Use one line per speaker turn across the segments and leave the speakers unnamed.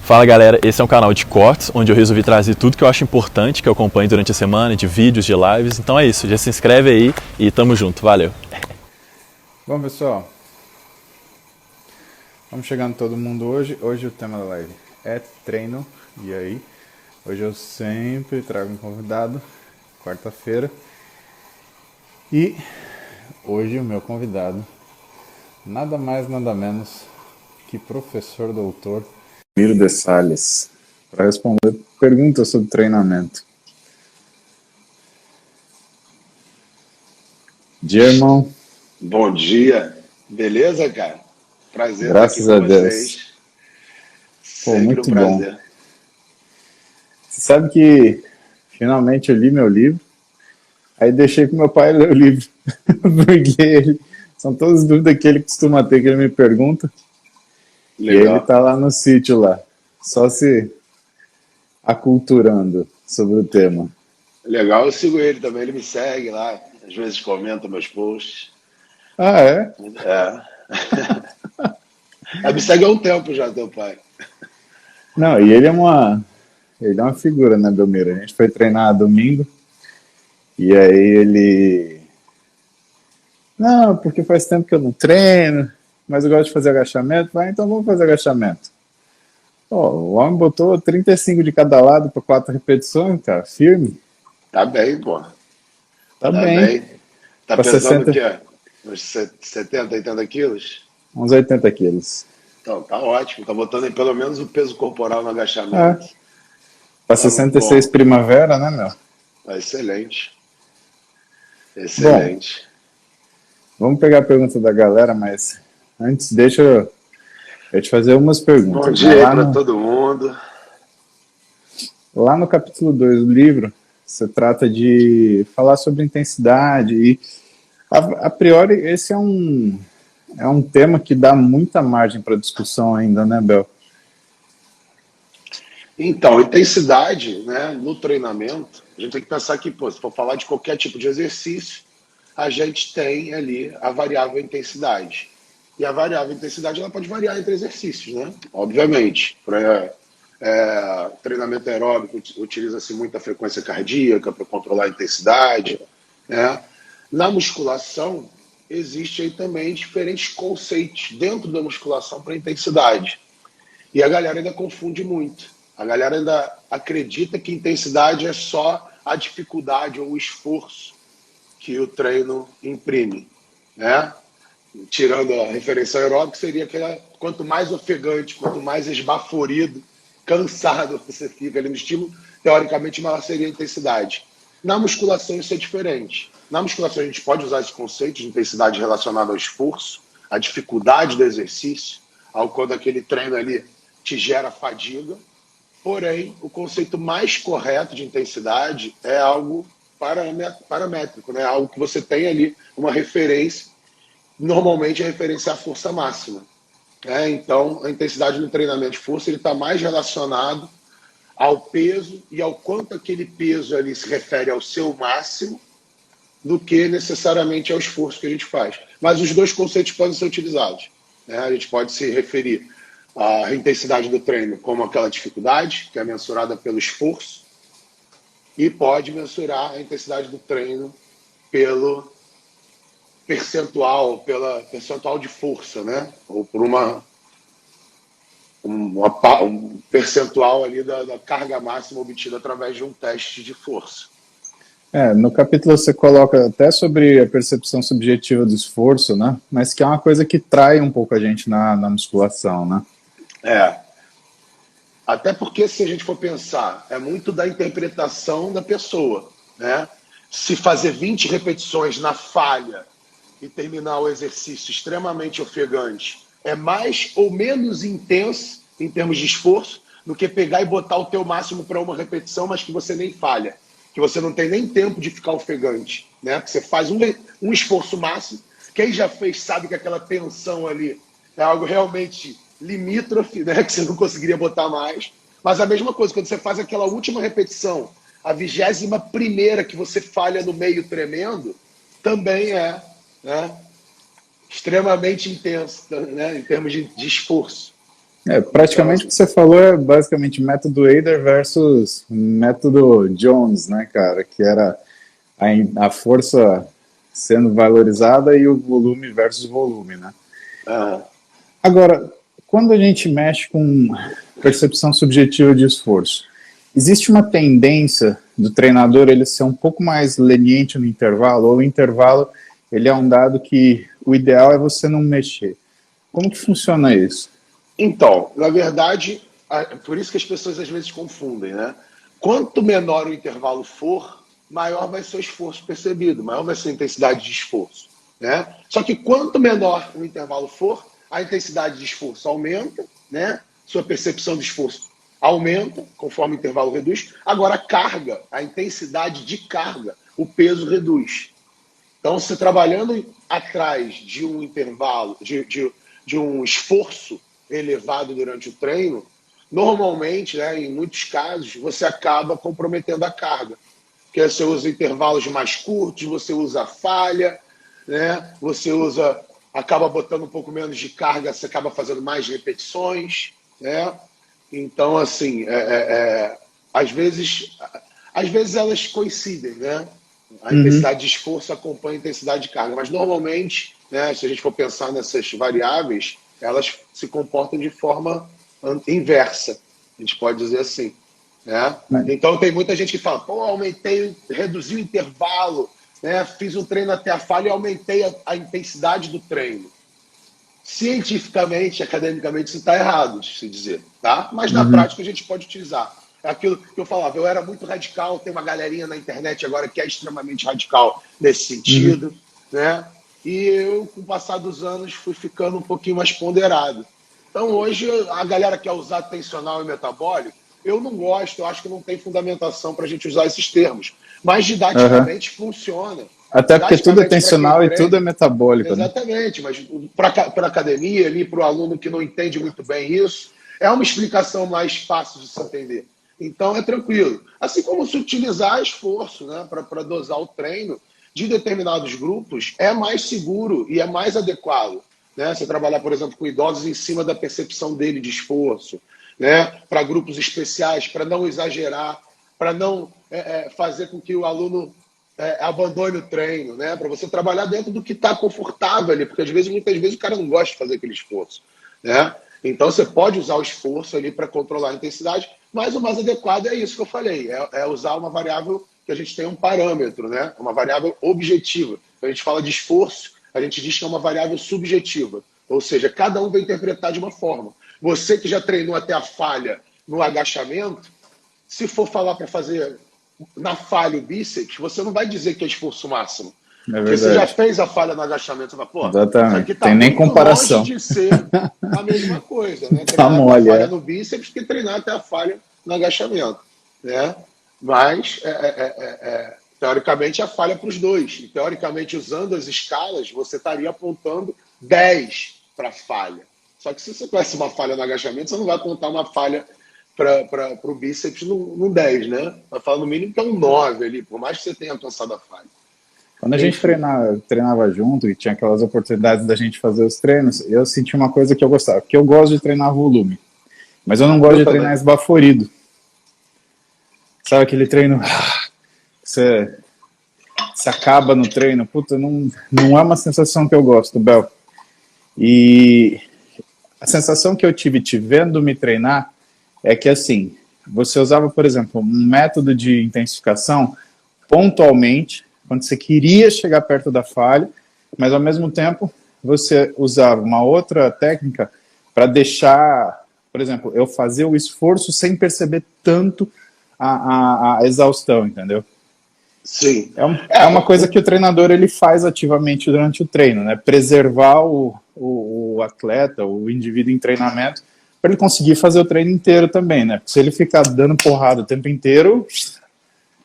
Fala galera, esse é um canal de cortes, onde eu resolvi trazer tudo que eu acho importante, que eu acompanho durante a semana, de vídeos, de lives. Então é isso, já se inscreve aí e tamo junto, valeu!
Bom, pessoal, vamos chegando todo mundo hoje. Hoje o tema da live é treino. E aí? Hoje eu sempre trago um convidado, quarta-feira. E hoje o meu convidado, nada mais, nada menos que professor doutor Miro de Sales, para responder perguntas sobre treinamento. Dia, irmão.
Bom dia, beleza, cara? Prazer estar aqui
Graças
com
a Deus.
vocês.
Pô,
Sempre um
muito bom.
prazer.
Você sabe que finalmente eu li meu livro, aí deixei pro meu pai ler o livro, porque são todas as dúvidas que ele costuma ter, que ele me pergunta, e ele
Legal.
tá lá no sítio lá, só se aculturando sobre o tema.
Legal, eu sigo ele também, ele me segue lá, às vezes comenta meus posts.
Ah, é?
É. Ele me segue há um tempo já, teu pai.
Não, e ele é uma figura, né, Belmiro? A gente foi treinar domingo, e aí ele... Não, porque faz tempo que eu não treino, mas eu gosto de fazer agachamento. Vai, então vamos fazer agachamento. Pô, o homem botou 35 de cada lado para 4 repetições, cara, firme.
Tá bem, pô.
Tá
Tá
bem.
bem. Tá
Para
pesando o
60,
quê? Uns 70, 80 quilos?
uns 80 quilos.
Então, tá ótimo. Tá botando aí pelo menos o peso corporal no
É,
agachamento.
para
Tá muito
66
bom.
primavera, né, meu?
Tá excelente.
Bom,
Excelente.
vamos pegar a pergunta da galera, mas antes deixa eu te fazer umas
Bom
perguntas, né?
dia aí
Lá
pra
no,
todo mundo.
lá no capítulo 2 do livro, você trata de falar sobre intensidade e, a priori, esse é um tema que dá muita margem para discussão ainda, né, Bel?
Então, intensidade, né, no treinamento, a gente tem que pensar que, pô, se for falar de qualquer tipo de exercício, a gente tem ali a variável intensidade. E a variável intensidade ela pode variar entre exercícios, né? Obviamente. Para treinamento aeróbico utiliza-se muita frequência cardíaca para controlar a intensidade, né? Na musculação existe aí também diferentes conceitos dentro da musculação para intensidade. E a galera ainda confunde muito. A galera ainda acredita que intensidade é só a dificuldade ou o esforço que o treino imprime, né? Tirando a referência aeróbica, seria aquela, quanto mais ofegante, quanto mais esbaforido, cansado você fica ali no estímulo, teoricamente maior seria a intensidade. Na musculação isso é diferente. Na musculação a gente pode usar esse conceito de intensidade relacionada ao esforço, à dificuldade do exercício, ao quando aquele treino ali te gera fadiga. Porém, o conceito mais correto de intensidade é algo paramétrico, né? Algo que você tem ali uma referência, normalmente a referência é a força máxima. Né? Então, a intensidade no treinamento de força ele está mais relacionado ao peso e ao quanto aquele peso ali se refere ao seu máximo do que necessariamente ao esforço que a gente faz. Mas os dois conceitos podem ser utilizados. Né? A gente pode se referir à intensidade do treino como aquela dificuldade, que é mensurada pelo esforço, e pode mensurar a intensidade do treino pelo pela percentual de força, né? Ou por um percentual ali da carga máxima obtida através de um teste de força.
No capítulo você coloca até sobre a percepção subjetiva do esforço, né? Mas que é uma coisa que trai um pouco a gente na musculação, né?
É. Até porque, se a gente for pensar, é muito da interpretação da pessoa, né? Se fazer 20 repetições na falha e terminar o exercício extremamente ofegante é mais ou menos intenso em termos de esforço do que pegar e botar o teu máximo para uma repetição, mas que você nem falha, que você não tem nem tempo de ficar ofegante, né? Porque você faz um esforço máximo, quem já fez sabe que aquela tensão ali é algo realmente limítrofe, né? Que você não conseguiria botar mais. Mas a mesma coisa, quando você faz aquela última repetição, a 21ª que você falha no meio tremendo, também é, né, extremamente intenso, né, em termos de esforço.
Praticamente o que você falou é basicamente método Eider versus método Jones, né, cara? Que era a força sendo valorizada e o volume versus volume, né?
Ah,
Agora, quando a gente mexe com percepção subjetiva de esforço, existe uma tendência do treinador ele ser um pouco mais leniente no intervalo, ou o intervalo ele é um dado que o ideal é você não mexer. Como que funciona isso?
então, na verdade, por isso que as pessoas às vezes confundem, né? Quanto menor o intervalo for, maior vai ser o esforço percebido, maior vai ser a intensidade de esforço, né? Só que quanto menor o intervalo for, a intensidade de esforço aumenta, né? Sua percepção de esforço aumenta conforme o intervalo reduz. Agora, a carga, a intensidade de carga, o peso reduz. Então, você trabalhando atrás de um intervalo, de um esforço elevado durante o treino, normalmente, né, em muitos casos, você acaba comprometendo a carga. Porque você usa intervalos mais curtos, você usa falha, né, acaba botando um pouco menos de carga, você acaba fazendo mais repetições, né? Então, assim, às vezes elas coincidem, né? A
Uhum.
intensidade de esforço acompanha a intensidade de carga, mas normalmente, né, se a gente for pensar nessas variáveis, elas se comportam de forma inversa, a gente pode dizer assim, né? Então tem muita gente que fala, pô, reduzi o intervalo, né, fiz um treino até a falha e aumentei a intensidade do treino. Cientificamente, academicamente, isso está errado de se dizer, tá? Mas na
Uhum.
prática a gente pode utilizar. É aquilo que eu falava, eu era muito radical, tem uma galerinha na internet agora que é extremamente radical nesse
Uhum.
sentido, né? E eu, com o passar dos anos, fui ficando um pouquinho mais ponderado. Então, hoje, a galera que quer usar tensional e metabólico, eu não gosto, eu acho que não tem fundamentação para a gente usar esses termos. Mas,
Uhum.
didaticamente, funciona.
Até porque tudo é
Didaticamente, para quem
tensional e tudo é
treina,
metabólico, né?
exatamente, mas para a academia, ali, para o aluno que não entende muito bem isso, é uma explicação mais fácil de se entender. Então é tranquilo. Assim como se utilizar esforço, né, para dosar o treino de determinados grupos é mais seguro e é mais adequado. Né? Você trabalhar, por exemplo, com idosos em cima da percepção dele de esforço, né? Para grupos especiais, para não exagerar, para não fazer com que o aluno abandone o treino, né? Para você trabalhar dentro do que está confortável ali, porque às vezes, muitas vezes, o cara não gosta de fazer aquele esforço, né? Então você pode usar o esforço ali para controlar a intensidade, mas o mais adequado é isso que eu falei, é usar uma variável que a gente tem um parâmetro, né? Uma variável objetiva. Quando a gente fala de esforço, a gente diz que é uma variável subjetiva, ou seja, cada um vai interpretar de uma forma. Você que já treinou até a falha no agachamento, se for falar para fazer na falha o bíceps, você não vai dizer que é esforço máximo.
É
Porque você já
verdade.
fez a falha no agachamento, você fala, pô, isso aqui
Exatamente.
está
Tem nem
muito longe
comparação.
de ser a mesma coisa, né?
Tá
Treinar até a
mole,
falha
é.
no bíceps que treinar até a falha no agachamento, né? Mas, teoricamente, a falha para os dois. E, teoricamente, usando as escalas, você estaria apontando 10 para falha. Só que se você tivesse uma falha no agachamento, você não vai apontar uma falha para o bíceps no 10, né? Vai falar no mínimo que é um 9 ali, por mais que você tenha alcançado a falha.
Quando a gente
Enfim,
treinava junto e tinha aquelas oportunidades da gente fazer os treinos, eu senti uma coisa que eu gostava, porque eu gosto de treinar volume, mas eu não gosto
eu
de treinar
também.
esbaforido. Sabe aquele treino que você se acaba no treino? Puta, não é uma sensação que eu gosto, Bel. E a sensação que eu tive te vendo me treinar é que, assim, você usava, por exemplo, um método de intensificação pontualmente, quando você queria chegar perto da falha, mas ao mesmo tempo você usava uma outra técnica para deixar, por exemplo, eu fazer o esforço sem perceber tanto a exaustão, entendeu?
Sim.
É uma coisa que o treinador ele faz ativamente durante o treino, né? Preservar o atleta, o indivíduo em treinamento, para ele conseguir fazer o treino inteiro também, né? Porque se ele ficar dando porrada o tempo inteiro,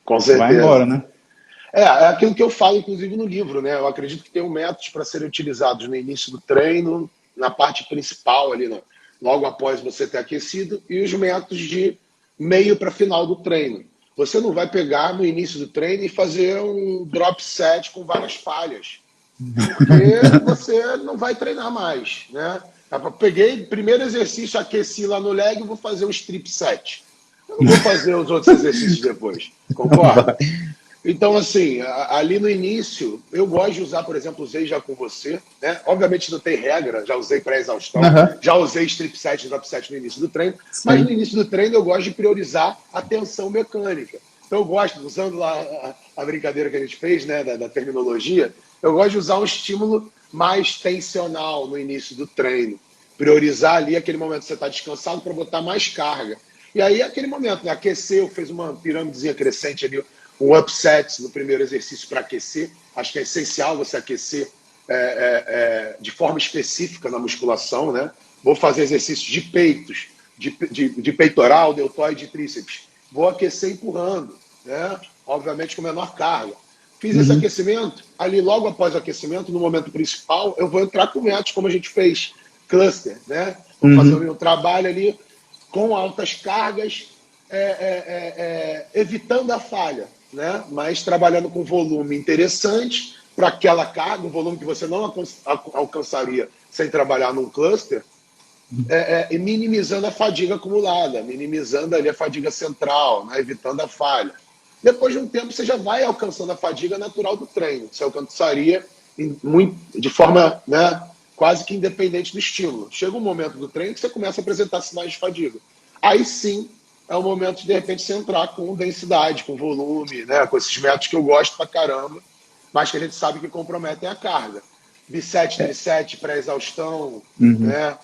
Com
vai embora,
certeza.
né?
É aquilo que eu falo, inclusive, no livro, né? Eu acredito que tem métodos para serem utilizados no início do treino, na parte principal ali, logo após você ter aquecido, e os métodos de meio para final do treino. Você não vai pegar no início do treino e fazer um drop set com várias falhas, porque você não vai treinar mais, né? Eu peguei, primeiro exercício, aqueci lá no leg, vou fazer um strip set. Eu não vou fazer os outros exercícios depois, concorda?
Vai.
Então, assim, ali no início, eu gosto de usar, por exemplo, usei já com você, né? Obviamente não tem regra, já usei pré-exaustão,
Aham,
já usei strip set e drop set no início do treino, mas no
sim.
início do treino eu gosto de priorizar a tensão mecânica. Então eu gosto, usando lá a brincadeira que a gente fez, né, da terminologia, eu gosto de usar um estímulo mais tensional no início do treino. Priorizar ali aquele momento que você está descansado para botar mais carga. E aí, aquele momento, né, aqueceu, fez uma pirâmidezinha crescente ali, um upset no primeiro exercício para aquecer. Acho que é essencial você aquecer de forma específica na musculação, né? Vou fazer exercícios de peitos, de peitoral, deltoide e tríceps. Vou aquecer empurrando, né? Obviamente com menor carga. Fiz esse
Uhum,
aquecimento, ali logo após o aquecimento, no momento principal, eu vou entrar com métodos como a gente fez, cluster, né? Vou fazer o
uhum,
meu trabalho ali com altas cargas, evitando a falha, né? Mas trabalhando com volume interessante para aquela carga, um volume que você não alcançaria sem trabalhar num cluster, e minimizando a fadiga acumulada, minimizando ali a fadiga central, né? Evitando a falha. Depois de um tempo, você já vai alcançando a fadiga natural do treino. Você alcançaria de forma, né, quase que independente do estímulo. Chega um momento do treino que você começa a apresentar sinais de fadiga. Aí sim é o momento de repente você entrar com densidade, com volume, né, com esses métodos que eu gosto pra caramba, mas que a gente sabe que comprometem a carga. Bisete, trisete, pré-exaustão,
uhum.
né,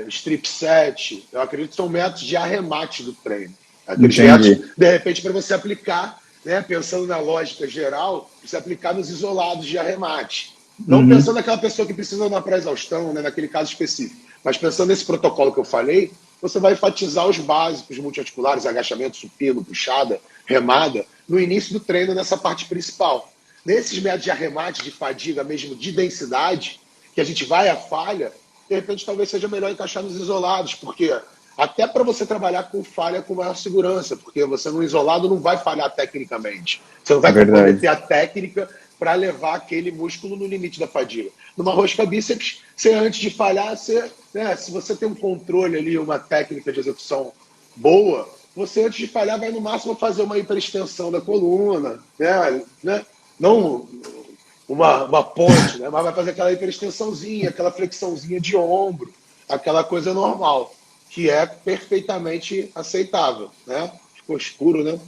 strip set, eu acredito que são métodos de arremate do treino. Aqueles métodos,
Entendi.
de repente, para você aplicar, né, pensando na lógica geral, você aplicar nos isolados de arremate. Não
Uhum,
pensando naquela pessoa que precisa da pré-exaustão, né, naquele caso específico, mas pensando nesse protocolo que eu falei, você vai enfatizar os básicos multiarticulares, agachamento, supino, puxada, remada, no início do treino, nessa parte principal. Nesses métodos de arremate, de fadiga, mesmo de densidade, que a gente vai à falha, de repente talvez seja melhor encaixar nos isolados, porque até para você trabalhar com falha com maior segurança, porque você no isolado não vai falhar tecnicamente. Você não vai
verdade.
comprometer a técnica para levar aquele músculo no limite da fadiga. Numa rosca bíceps, você antes de falhar, né, se você tem um controle ali, uma técnica de execução boa, você antes de falhar vai no máximo fazer uma hiperextensão da coluna, né? Não uma ponte, né? Mas vai fazer aquela hiperextensãozinha, aquela flexãozinha de ombro, aquela coisa normal, que é perfeitamente aceitável, né? Ficou escuro, né?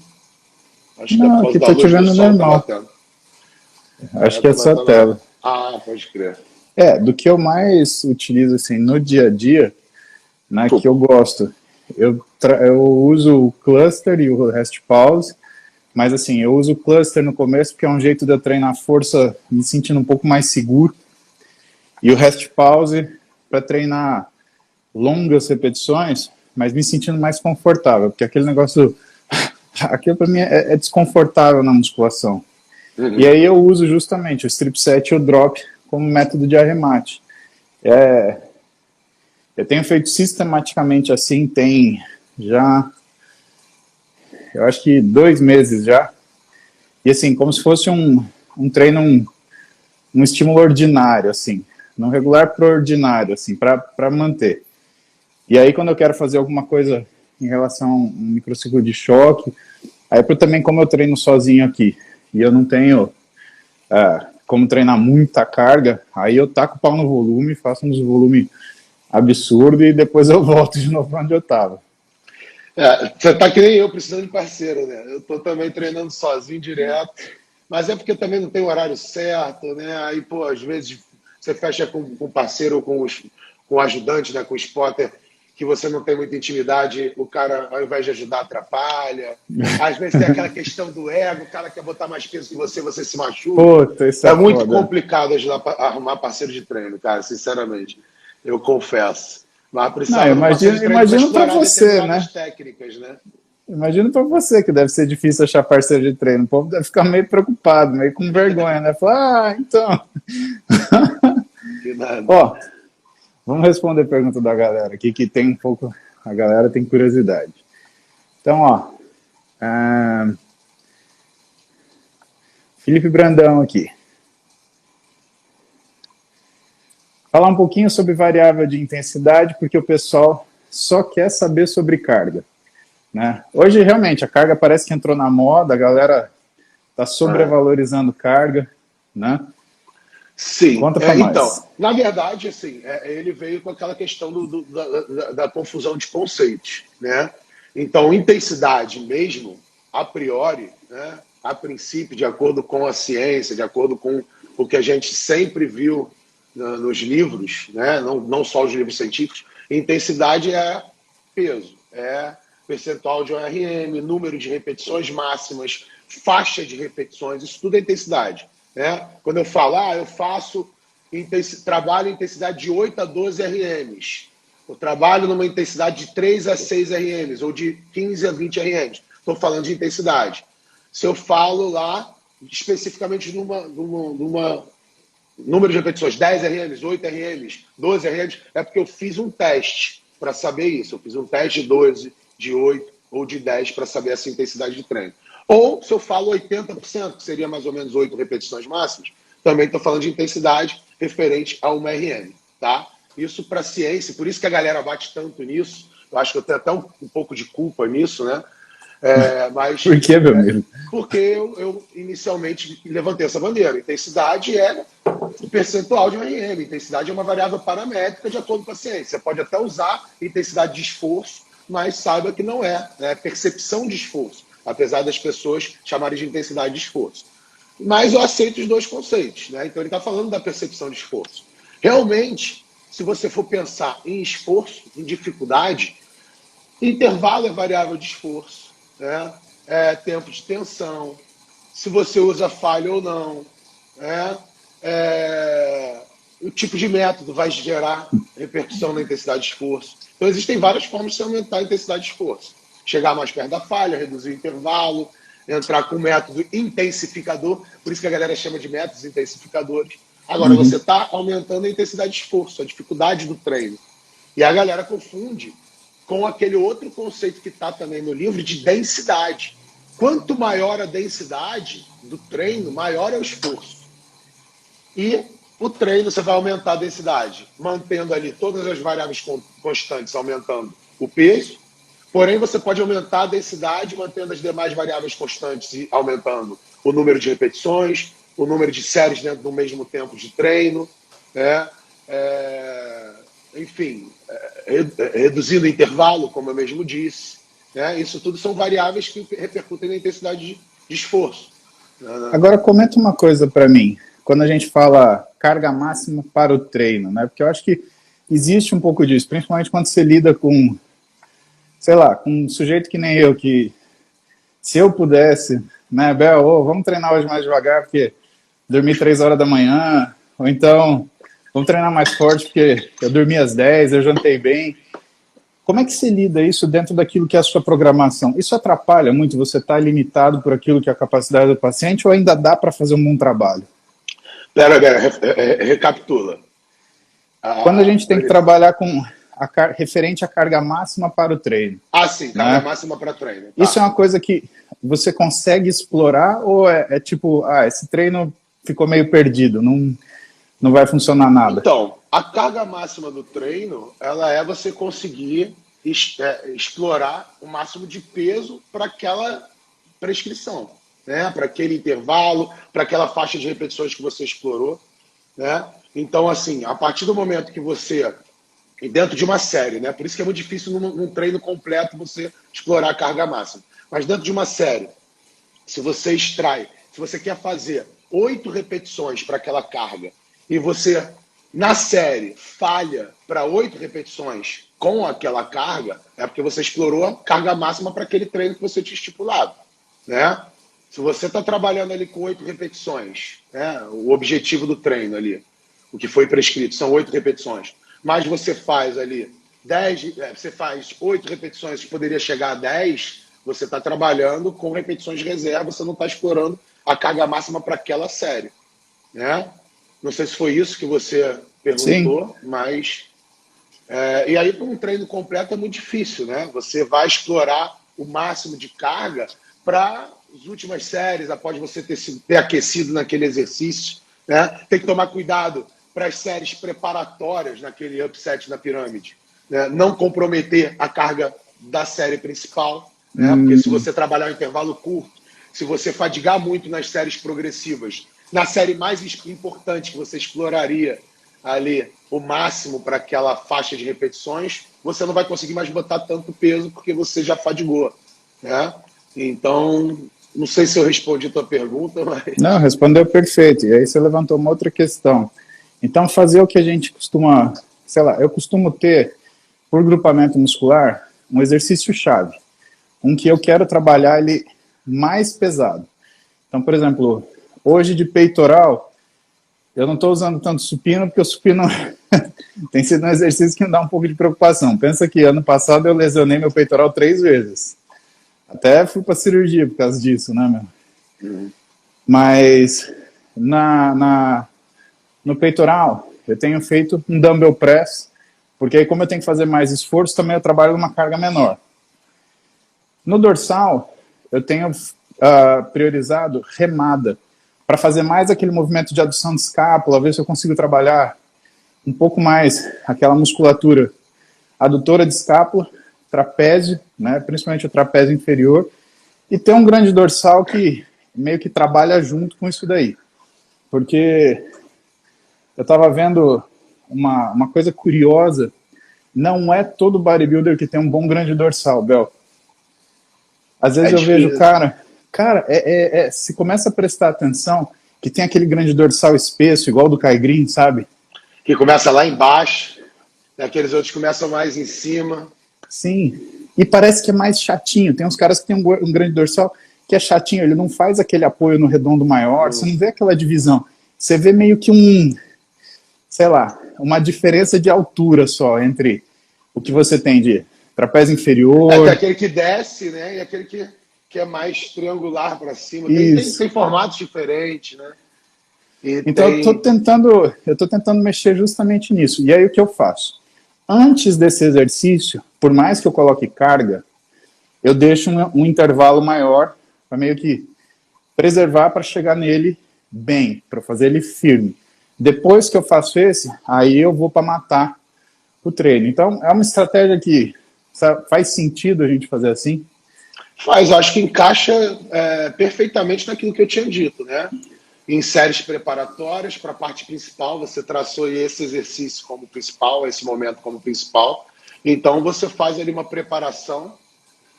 Acho que é por
Não,
causa
aqui
da
tô te
luz do
vendo
sol tá
normal.
batendo.
Acho
É,
que é
tá
só a
batendo.
tela.
Ah, pode crer.
Do que eu mais utilizo assim no dia a dia, né, que
Pô,
eu gosto, eu uso o cluster e o rest pause, mas assim, eu uso o cluster no começo porque é um jeito de eu treinar força me sentindo um pouco mais seguro, e o rest pause para treinar longas repetições, mas me sentindo mais confortável, porque aquele negócio, aquilo para mim é desconfortável na musculação. E
uhum.
aí eu uso justamente o strip set e o drop como método de arremate. Eu tenho feito sistematicamente assim, tem já, eu acho que 2 meses já, e assim, como se fosse um treino, um estímulo ordinário, assim, não regular para ordinário, assim, para manter. E aí, quando eu quero fazer alguma coisa em relação a um microciclo de choque, aí também, como eu treino sozinho aqui, e eu não tenho como treinar muita carga, aí eu taco o pau no volume, faço uns volume absurdo e depois eu volto de novo para onde eu estava.
Você tá que nem eu, precisando de parceiro, né? Eu tô também treinando sozinho direto, mas é porque também não tem o horário certo, né? Aí, pô, às vezes você fecha com parceiro ou com o ajudante, né? Com o spotter, que você não tem muita intimidade, o cara, ao invés de ajudar, atrapalha. Às vezes tem aquela questão do ego, o cara quer botar mais peso que você se machuca.
Puta, isso
É
é
muito
foda.
complicado arrumar parceiro de treino, cara, sinceramente. Eu confesso. Mas
Não,
precisava de um parceiro de
imagino,
treino para
imagino para
explorar
você,
determinadas
né?
técnicas, né?
Imagino para você que deve ser difícil achar parceiro de treino. O povo deve ficar meio preocupado, meio com vergonha, né? Falar, então.
Que nada.
Ó, vamos responder a pergunta da galera aqui, que tem um pouco. A galera tem curiosidade. Então, ó. ah, Felipe Brandão aqui. Falar um pouquinho sobre variável de intensidade, porque o pessoal só quer saber sobre carga, né? Hoje, realmente, a carga parece que entrou na moda, a galera está sobrevalorizando carga, né?
Sim,
Conta para
então,
nós.
na verdade, assim, ele veio com aquela questão da confusão de conceitos, né? Então, intensidade mesmo, a priori, né, a princípio, de acordo com a ciência, de acordo com o que a gente sempre viu nos livros, né, não só os livros científicos, intensidade é peso, é percentual de ORM, número de repetições máximas, faixa de repetições, isso tudo é intensidade. Né? Quando eu falo, eu faço trabalho em intensidade de 8 a 12 RMs, eu trabalho numa intensidade de 3 a 6 RMs, ou de 15 a 20 RMs, estou falando de intensidade. Se eu falo lá, especificamente numa número de repetições, 10 RMs, 8 RMs, 12 RMs, é porque eu fiz um teste para saber isso. Eu fiz um teste de 12, de 8 ou de 10 para saber essa intensidade de treino. Ou se eu falo 80%, que seria mais ou menos 8 repetições máximas, também estou falando de intensidade referente a uma RM, tá? Isso para a ciência, por isso que a galera bate tanto nisso. Eu acho que eu tenho até um pouco de culpa nisso, né? Mas
Por que, meu amigo?
porque eu inicialmente levantei essa bandeira. Intensidade é o percentual de um RM. Intensidade é uma variável paramétrica de acordo com a ciência. Você pode até usar intensidade de esforço, mas saiba que não é, né? Percepção de esforço, apesar das pessoas chamarem de intensidade de esforço. Mas eu aceito os dois conceitos, né? Então ele está falando da percepção de esforço. Realmente, se você for pensar em esforço, em dificuldade, intervalo é variável de esforço, né? Tempo de tensão, se você usa falha ou não, né? O tipo de método vai gerar repercussão na intensidade de esforço. Então, existem várias formas de se aumentar a intensidade de esforço. Chegar mais perto da falha, reduzir o intervalo, entrar com o método intensificador, por isso que a galera chama de métodos intensificadores. Agora, você está aumentando a intensidade de esforço, a dificuldade do treino. E a galera confunde com aquele outro conceito que está também no livro de densidade. Quanto maior a densidade do treino, maior é o esforço. E o treino você vai aumentar a densidade, mantendo ali todas as variáveis constantes, aumentando o peso. Porém, você pode aumentar a densidade, mantendo as demais variáveis constantes e aumentando o número de repetições, o número de séries dentro do mesmo tempo de treino, né? Enfim, reduzindo o intervalo, como eu mesmo disse. Né? Isso tudo são variáveis que repercutem na intensidade de esforço.
Agora comenta uma coisa para mim. Quando a gente fala carga máxima para o treino, né? Porque eu acho que existe um pouco disso, principalmente quando você lida com, sei lá, com um sujeito que nem eu, que se eu pudesse, né, Bel, vamos treinar hoje mais devagar, porque dormi 3 horas da manhã, ou então vamos treinar mais forte, porque eu dormi às 10, eu jantei bem. Como é que você lida isso dentro daquilo que é a sua programação? Isso atrapalha muito? Você está limitado por aquilo que é a capacidade do paciente ou ainda dá para fazer um bom trabalho?
Pera, recapitula.
Quando a gente tem que trabalhar com referente à carga máxima para o treino.
Sim, carga máxima para treino. Tá.
Isso é uma coisa que você consegue explorar ou é tipo, esse treino ficou meio perdido, não vai funcionar nada?
Então, a carga máxima do treino, ela é você conseguir explorar o máximo de peso para aquela prescrição, né? Para aquele intervalo, para aquela faixa de repetições que você explorou, né? Então, assim, a partir do momento que você, dentro de uma série, né? Por isso que é muito difícil num treino completo você explorar a carga máxima. Mas dentro de uma série, se você quer fazer 8 repetições para aquela carga e você, na série, falha para 8 repetições com aquela carga, é porque você explorou a carga máxima para aquele treino que você tinha estipulado, né? Se você está trabalhando ali com 8 repetições, né? O objetivo do treino ali, o que foi prescrito, são 8 repetições, mas você faz ali 10, você faz 8 repetições que poderia chegar a 10, você está trabalhando com repetições de reserva, você não está explorando a carga máxima para aquela série, né? Não sei se foi isso que você perguntou, sim, mas... e aí, para um treino completo é muito difícil, né? Você vai explorar o máximo de carga para as últimas séries, após você ter aquecido naquele exercício, né? Tem que tomar cuidado para as séries preparatórias naquele upset na pirâmide, né? Não comprometer a carga da série principal, né? Porque se você trabalhar um intervalo curto, se você fadigar muito nas séries progressivas, na série mais importante que você exploraria ali o máximo para aquela faixa de repetições, você não vai conseguir mais botar tanto peso porque você já fadigou, né? Então, não sei se eu respondi a tua pergunta, mas...
Não, respondeu perfeito. E aí você levantou uma outra questão. Então, fazer o que a gente costuma, sei lá, eu costumo ter, por grupamento muscular, um exercício-chave. Um que eu quero trabalhar ele mais pesado. Então, por exemplo, hoje de peitoral, eu não estou usando tanto supino, porque o supino tem sido um exercício que me dá um pouco de preocupação. Pensa que ano passado eu lesionei meu peitoral 3 vezes. Até fui para cirurgia por causa disso, né, meu? Mas no peitoral, eu tenho feito um dumbbell press, porque aí como eu tenho que fazer mais esforço, também eu trabalho numa carga menor. No dorsal, eu tenho priorizado remada, para fazer mais aquele movimento de adução de escápula, ver se eu consigo trabalhar um pouco mais aquela musculatura adutora de escápula, trapézio, né, principalmente o trapézio inferior, e ter um grande dorsal que meio que trabalha junto com isso daí. Porque eu estava vendo uma coisa curiosa, não é todo bodybuilder que tem um bom grande dorsal, Bel. Às vezes eu vejo, cara, se começa a prestar atenção, que tem aquele grande dorsal espesso, igual do Kai Greene, sabe?
Que começa lá embaixo, né? Aqueles outros começam mais em cima.
Sim, e parece que é mais chatinho. Tem uns caras que tem um grande dorsal que é chatinho, ele não faz aquele apoio no redondo maior, você não vê aquela divisão. Você vê meio que sei lá, uma diferença de altura só entre o que você tem de trapézio inferior.
Tem aquele que desce, né? E aquele que é mais triangular para cima. Tem formatos diferentes, né?
Então eu tô tentando mexer justamente nisso. E aí o que eu faço? Antes desse exercício, por mais que eu coloque carga, eu deixo um intervalo maior para meio que preservar para chegar nele bem, para fazer ele firme. Depois que eu faço esse, aí eu vou para matar o treino. Então, é uma estratégia que faz sentido a gente fazer assim?
Faz, acho que encaixa perfeitamente naquilo que eu tinha dito, né? Em séries preparatórias para a parte principal, você traçou esse exercício como principal, esse momento como principal. Então, você faz ali uma preparação,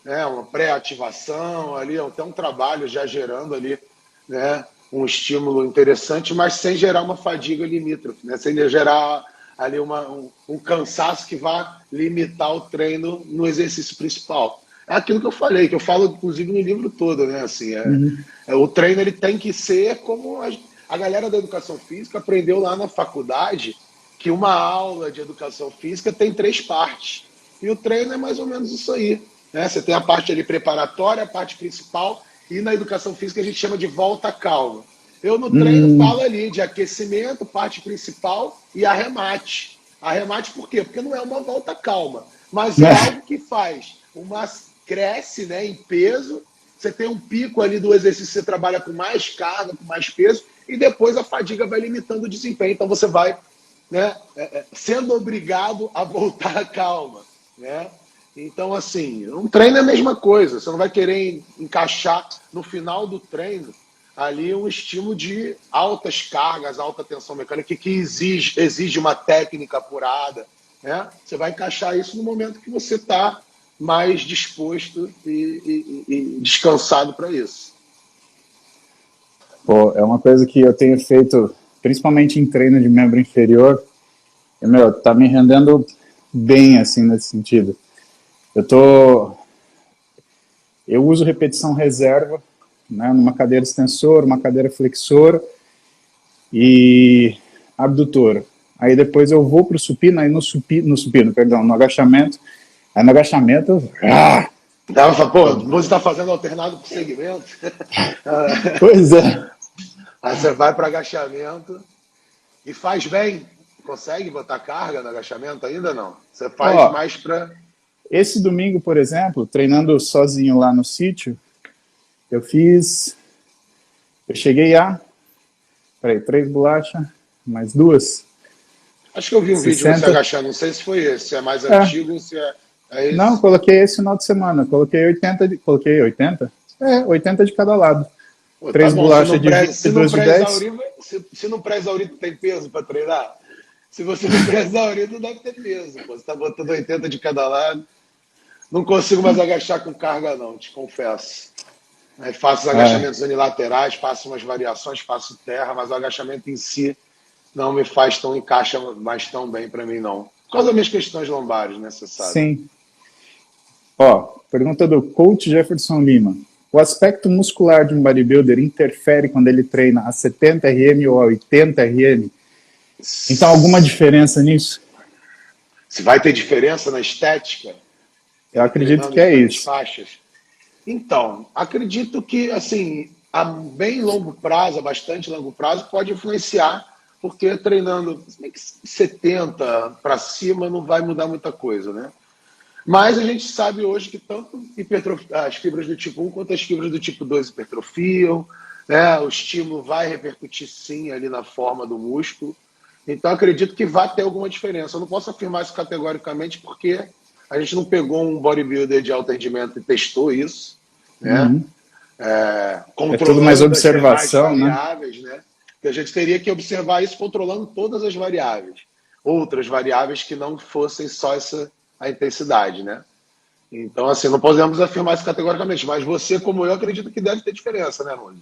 né? Uma pré-ativação, ali, até um trabalho já gerando ali, né? Um estímulo interessante, mas sem gerar uma fadiga limítrofe, né? Sem gerar ali um cansaço que vá limitar o treino no exercício principal. É aquilo que eu falei, que eu falo inclusive no livro todo, né? Assim, o treino ele tem que ser como a galera da educação física aprendeu lá na faculdade, que uma aula de educação física tem 3 partes. E o treino é mais ou menos isso aí, né? Você tem a parte ali preparatória, a parte principal, e na educação física a gente chama de volta calma. Eu no treino falo ali de aquecimento, parte principal e arremate. Arremate por quê? Porque não é uma volta calma, mas é algo que faz cresce, né, em peso, você tem um pico ali do exercício, você trabalha com mais carga, com mais peso, e depois a fadiga vai limitando o desempenho, então você vai, né, sendo obrigado a voltar à calma, né? Então, assim, um treino é a mesma coisa. Você não vai querer encaixar no final do treino ali um estímulo de altas cargas, alta tensão mecânica, que exige uma técnica apurada, né? Você vai encaixar isso no momento que você está mais disposto e descansado para isso.
Pô, é uma coisa que eu tenho feito, principalmente em treino de membro inferior, e, tá me rendendo bem, assim, nesse sentido. Eu uso repetição reserva, né, numa cadeira extensora, uma cadeira flexora e abdutora. Aí depois eu vou pro supino, aí no agachamento. Aí no agachamento,
Pô, você está fazendo alternado com segmento?
Pois é.
Aí você vai para agachamento e faz bem. Consegue botar carga no agachamento ainda não? Você faz mais para...
Esse domingo, por exemplo, treinando sozinho lá no sítio, eu cheguei 3 bolachas, mais 2,
Acho que eu vi um vídeo de você
60.
agachando, não sei se foi esse, se é mais
É,
antigo ou se é
não,
esse.
coloquei esse final de semana. Coloquei 80? É, 80 de cada lado.
Pô, tá
Três
bom, se
bolachas
não
de 20 e
se não
duas de 10.
pré-exaurir, se não pré-exaurir, tu tem peso para treinar? Se você não pré-exaurir, não deve ter peso, pô. Você tá botando 80 de cada lado. Não consigo mais agachar com carga, não, te confesso. Aí faço os
É,
agachamentos unilaterais, faço umas variações, faço terra, mas o agachamento em si não me faz tão, encaixa mais tão bem para mim, não. Por causa das minhas questões lombares, né, você sabe.
sim. Ó, pergunta do coach Jefferson Lima. O aspecto muscular de um bodybuilder interfere quando ele treina a 70 RM ou a 80 RM? Então, alguma diferença nisso?
Se vai ter diferença na estética,
Eu
ele
acredito
treinando
que é
diferentes
isso.
faixas? Então, acredito que, assim, a bem longo prazo, a bastante longo prazo, pode influenciar, porque treinando se bem que 70 para cima não vai mudar muita coisa, né? Mas a gente sabe hoje que tanto as fibras do tipo 1 quanto as fibras do tipo 2 hipertrofiam, né? O estímulo vai repercutir sim ali na forma do músculo. Então acredito que vai ter alguma diferença. Eu não posso afirmar isso categoricamente porque a gente não pegou um bodybuilder de alto rendimento e testou isso, né?
Uhum. É tudo mais
Controlando as demais
observação, né?
variáveis, né? Que a gente teria que observar isso controlando todas as variáveis. Outras variáveis que não fossem só a intensidade, né? Então, assim, não podemos afirmar isso categoricamente, mas você, como eu, acredito que deve ter diferença, né, Rony?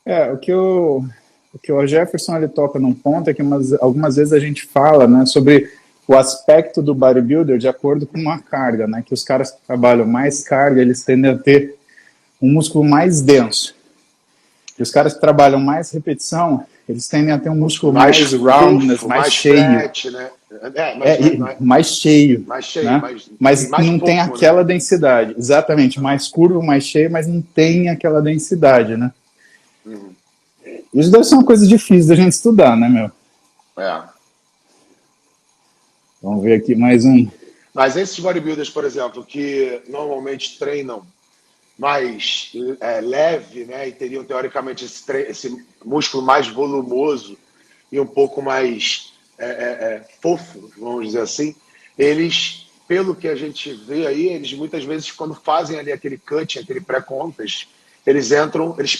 É, o que o Jefferson ele toca num ponto é que algumas vezes a gente fala, né, sobre o aspecto do bodybuilder de acordo com uma carga, né, que os caras que trabalham mais carga, eles tendem a ter um músculo mais denso. E os caras que trabalham mais repetição, eles tendem a ter um músculo
Mais
mais roundness,
fofo,
mais
mais
cheio.
flat, né? É,
E mais cheio,
mais cheio,
né?
mais, e
Mas
mais
não tem
fofo, né?
aquela densidade. Exatamente, mais curvo, mais cheio, mas não tem aquela densidade, né?
Uhum.
Isso deve ser uma coisa difícil da gente estudar, né, meu?
É.
Vamos ver aqui mais um.
Mas esses bodybuilders, por exemplo, que normalmente treinam mais leve, né, e teriam teoricamente esse músculo mais volumoso e um pouco mais fofo, vamos dizer assim, eles, pelo que a gente vê aí, eles muitas vezes quando fazem ali aquele cutting, aquele pré-contest, eles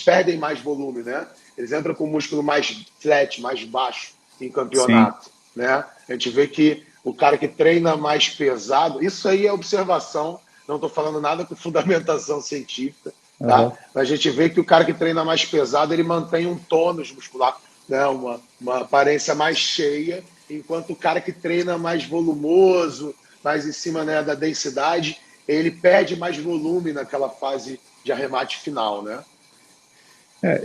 perdem mais volume, né? Eles entram com o músculo mais flat, mais baixo em
Sim.
campeonato, né? A gente vê que o cara que treina mais pesado, isso aí é observação, não estou falando nada com fundamentação científica, tá?
Uhum.
Mas a gente vê que o cara que treina mais pesado, ele mantém um tônus muscular, né? Uma aparência mais cheia, enquanto o cara que treina mais volumoso, mais em cima, né, da densidade, ele perde mais volume naquela fase de arremate final, né?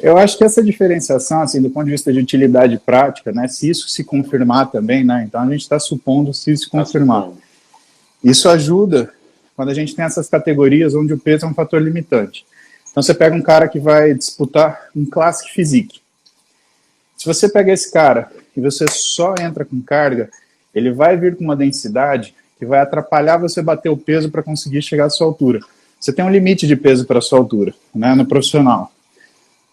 Eu acho que essa diferenciação, assim, do ponto de vista de utilidade prática, né, se isso se confirmar também, né, então a gente está supondo se isso se
Tá
confirmar.
supondo.
Isso ajuda quando a gente tem essas categorias onde o peso é um fator limitante. Então você pega um cara que vai disputar um Classic Physique. Se você pega esse cara e você só entra com carga, ele vai vir com uma densidade que vai atrapalhar você bater o peso para conseguir chegar à sua altura. Você tem um limite de peso para a sua altura, né, no profissional.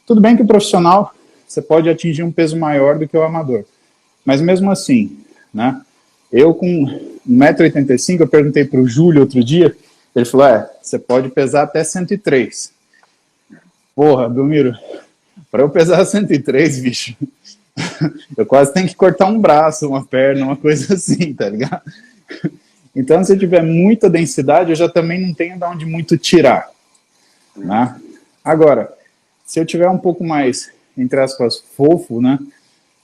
Tudo bem que o profissional, você pode atingir um peso maior do que o amador. Mas mesmo assim, né, eu com 1,85 m, eu perguntei para o Júlio outro dia, ele falou, você pode pesar até 103. Porra, Belmiro, para eu pesar 103, bicho, eu quase tenho que cortar um braço, uma perna, uma coisa assim, tá ligado? Então, se eu tiver muita densidade, eu já também não tenho de onde muito tirar, né? Agora, se eu tiver um pouco mais, entre aspas, fofo, né,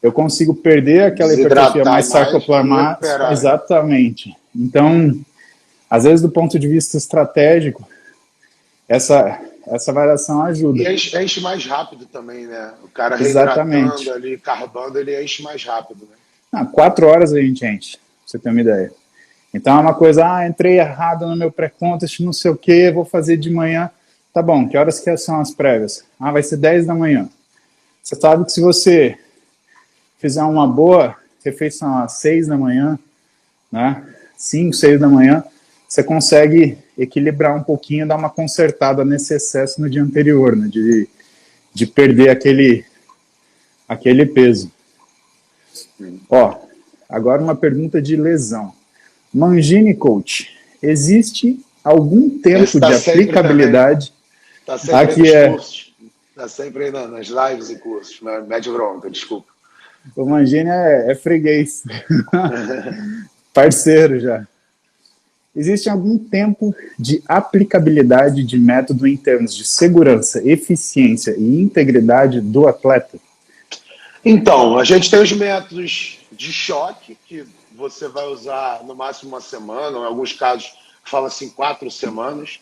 eu consigo perder aquela hipertrofia mais sarcoplasmática. Exatamente. Então, às vezes, do ponto de vista estratégico, essa variação ajuda.
E enche mais rápido também, né? O cara
Exatamente.
reidratando ali, carbando, ele enche mais rápido, né?
4 horas a gente enche, pra você ter uma ideia. Então é uma coisa, entrei errado no meu pré-contest, não sei o que, vou fazer de manhã. Tá bom, que horas que são as prévias? Vai ser 10 da manhã. Você sabe que se você fizer uma boa refeição às 6 da manhã, né, 5, 6 da manhã, você consegue equilibrar um pouquinho, dar uma consertada nesse excesso no dia anterior, né, de perder aquele peso. Ó, Agora uma pergunta de lesão. Mangini Coach, existe algum tempo
Esse tá
de
sempre
aplicabilidade?
Tá sempre aí
Aqui
nos
é,
cursos. Tá sempre aí nas lives e cursos. Mede bronca, desculpa.
o Mangini é freguês, parceiro já. Existe algum tempo de aplicabilidade de método em termos de segurança, eficiência e integridade do atleta?
Então, a gente tem os métodos de choque, que você vai usar no máximo uma semana, ou em alguns casos fala-se em 4 semanas.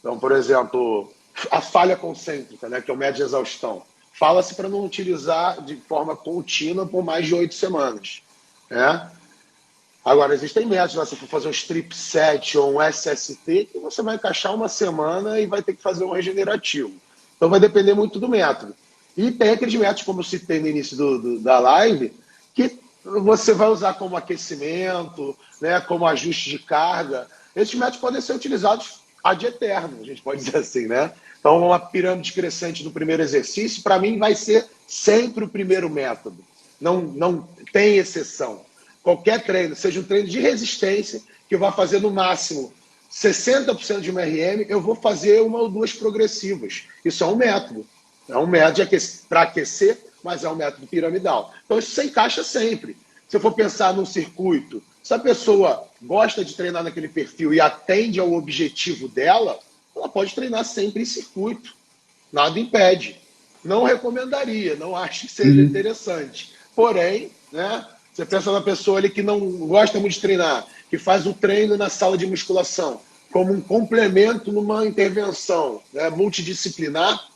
Então, por exemplo, a falha concêntrica, né, que é o método de exaustão. Fala-se para não utilizar de forma contínua por mais de 8 semanas. Né? Agora, existem métodos, né, se você for fazer um strip set ou um SST, que você vai encaixar uma semana e vai ter que fazer um regenerativo. Então, vai depender muito do método. E tem aqueles métodos, como eu citei no início da live, que você vai usar como aquecimento, né, como ajuste de carga. Esses métodos podem ser utilizados ad eterno, a gente pode dizer assim, né? Então, uma pirâmide crescente do primeiro exercício, para mim, vai ser sempre o primeiro método. Não tem exceção. Qualquer treino, seja um treino de resistência, que eu vá fazer no máximo 60% de RM, eu vou fazer uma ou duas progressivas. Isso é um método. É um método para aquecer, mas é um método piramidal. Então, isso se encaixa sempre. Se eu for pensar num circuito, se a pessoa gosta de treinar naquele perfil e atende ao objetivo dela, ela pode treinar sempre em circuito. Nada impede. Não recomendaria, não acho que seja interessante. Porém, né, você pensa na pessoa ali que não gosta muito de treinar, que faz o treino na sala de musculação como um complemento numa intervenção, né, multidisciplinar,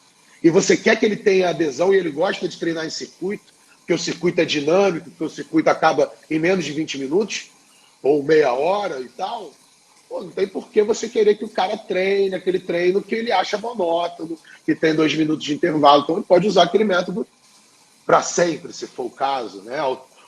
e você quer que ele tenha adesão e ele gosta de treinar em circuito, porque o circuito é dinâmico, porque o circuito acaba em menos de 20 minutos, ou meia hora e tal, pô, não tem por que você querer que o cara treine aquele treino que ele acha monótono, que tem 2 minutos de intervalo. Então ele pode usar aquele método para sempre, se for o caso, né?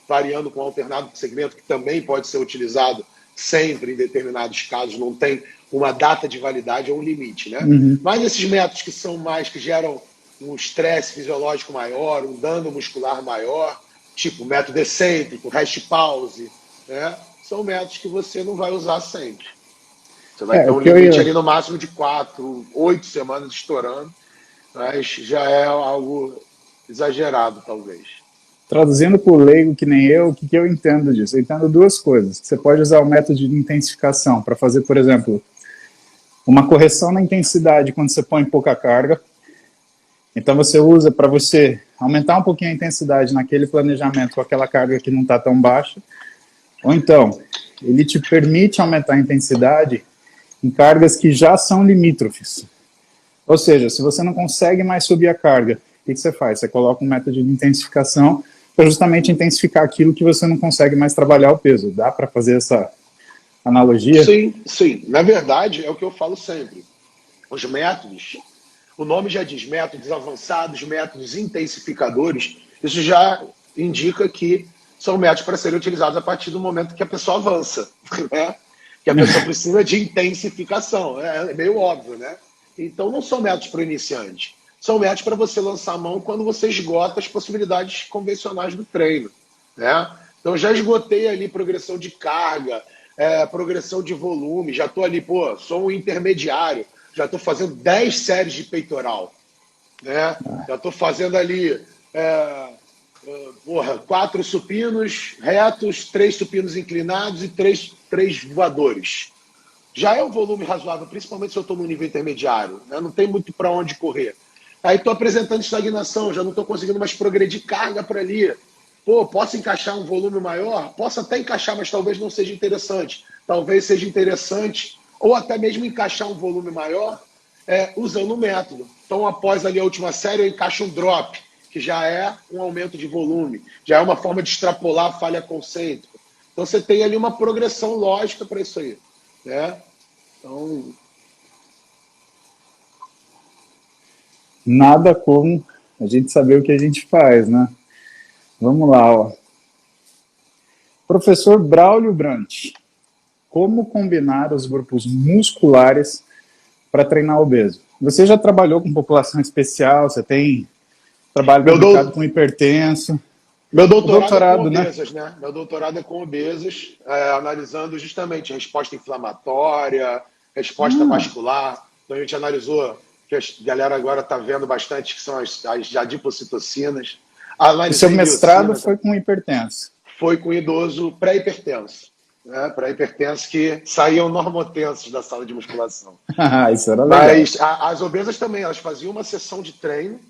Variando com alternado de segmento, que também pode ser utilizado sempre em determinados casos, não tem uma data de validade ou um limite, né? Mas esses métodos que são mais, que geram um estresse fisiológico maior, um dano muscular maior, tipo método excêntrico, rest pause, né? São métodos que você não vai usar sempre. Você vai ter
o
um
que eu
limite
ia,
ali no máximo de 4, 8 semanas estourando, mas já é algo exagerado, talvez.
traduzindo para o leigo que nem eu, o que eu entendo disso? Eu entendo duas coisas. Você pode usar o método de intensificação para fazer, por exemplo, uma correção na intensidade quando você põe pouca carga. Então você usa para você aumentar um pouquinho a intensidade naquele planejamento com aquela carga que não está tão baixa. Ou então, ele te permite aumentar a intensidade em cargas que já são limítrofes. Ou seja, se você não consegue mais subir a carga, o que você faz? Você coloca um método de intensificação para justamente intensificar aquilo que você não consegue mais trabalhar o peso. Dá para fazer essa analogia?
Sim, sim. Na verdade, é o que eu falo sempre. Os métodos, o nome já diz, métodos avançados, métodos intensificadores, isso já indica que são métodos para serem utilizados a partir do momento que a pessoa avança, né? Que a pessoa precisa de intensificação. É meio óbvio, né? Então, não são métodos para o iniciante. São métodos para você lançar a mão quando você esgota as possibilidades convencionais do treino, né? Então, eu já esgotei ali progressão de carga, progressão de volume, já estou ali, pô, sou um intermediário, já estou fazendo 10 séries de peitoral, né? Já estou fazendo ali 4 supinos retos, 3 supinos inclinados e 3 voadores. Já é um volume razoável, principalmente se eu estou no nível intermediário, né? Não tem muito para onde correr. Aí estou apresentando estagnação, já não estou conseguindo mais progredir carga para ali. Pô, posso encaixar um volume maior? Posso até encaixar, mas talvez não seja interessante. Talvez seja interessante, ou até mesmo encaixar um volume maior usando o método. Então, após ali a última série, eu encaixo um drop, que já é um aumento de volume, já é uma forma de extrapolar a falha concêntrica. Então, você tem ali uma progressão lógica para isso aí, né? Então,
Nada como a gente saber o que a gente faz, né? Vamos lá, ó. Professor Braulio Brant, como combinar os grupos musculares para treinar obeso? Você já trabalhou com população especial, você tem trabalho
meu,
dedicado
dou,
com hipertenso.
Meu
O
doutorado é com
doutorado, né?
obesas, né? Meu doutorado é com obesas, analisando justamente resposta inflamatória, resposta
Ah,
vascular. Então a gente analisou, que a galera agora está vendo bastante, que são as adipocitocinas.
o seu
Analisei
mestrado
miocina,
foi com hipertenso.
foi com idoso pré-hipertenso. Né? Pré-hipertenso que saíam normotensos da sala de musculação.
Ah, isso era legal.
Mas as obesas também, elas faziam uma sessão de treino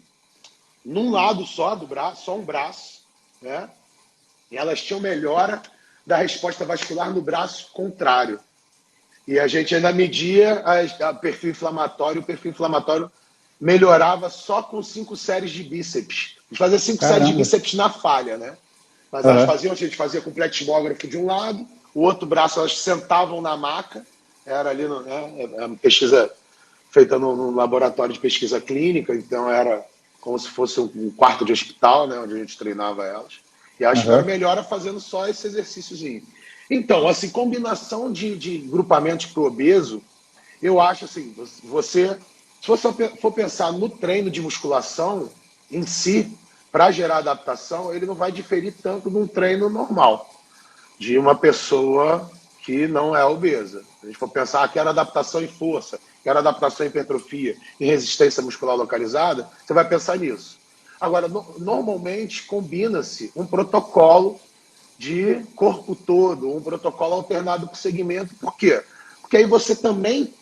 num lado só do braço, só um braço, né? E elas tinham melhora da resposta vascular no braço contrário. E a gente ainda media o perfil inflamatório melhorava só com 5 séries de bíceps. A gente fazia 5 séries de
Caramba.
bíceps na falha, né? Mas elas
Aham,
faziam, a gente fazia com pletismógrafo de um lado, o outro braço elas sentavam na maca, era ali, uma pesquisa feita num laboratório de pesquisa clínica, então era como se fosse um quarto de hospital, né, onde a gente treinava elas. E elas tiveram
aham.
melhora fazendo só esse exercíciozinho. Então, assim, combinação de grupamentos para o obeso, eu acho assim, você, se você for pensar no treino de musculação em si, para gerar adaptação, ele não vai diferir tanto de um treino normal, de uma pessoa que não é obesa. Se a gente for pensar que era adaptação em força, que era adaptação em hipertrofia, em resistência muscular localizada, você vai pensar nisso. Agora, normalmente combina-se um protocolo de corpo todo, um protocolo alternado por segmento. Por quê? Porque aí você também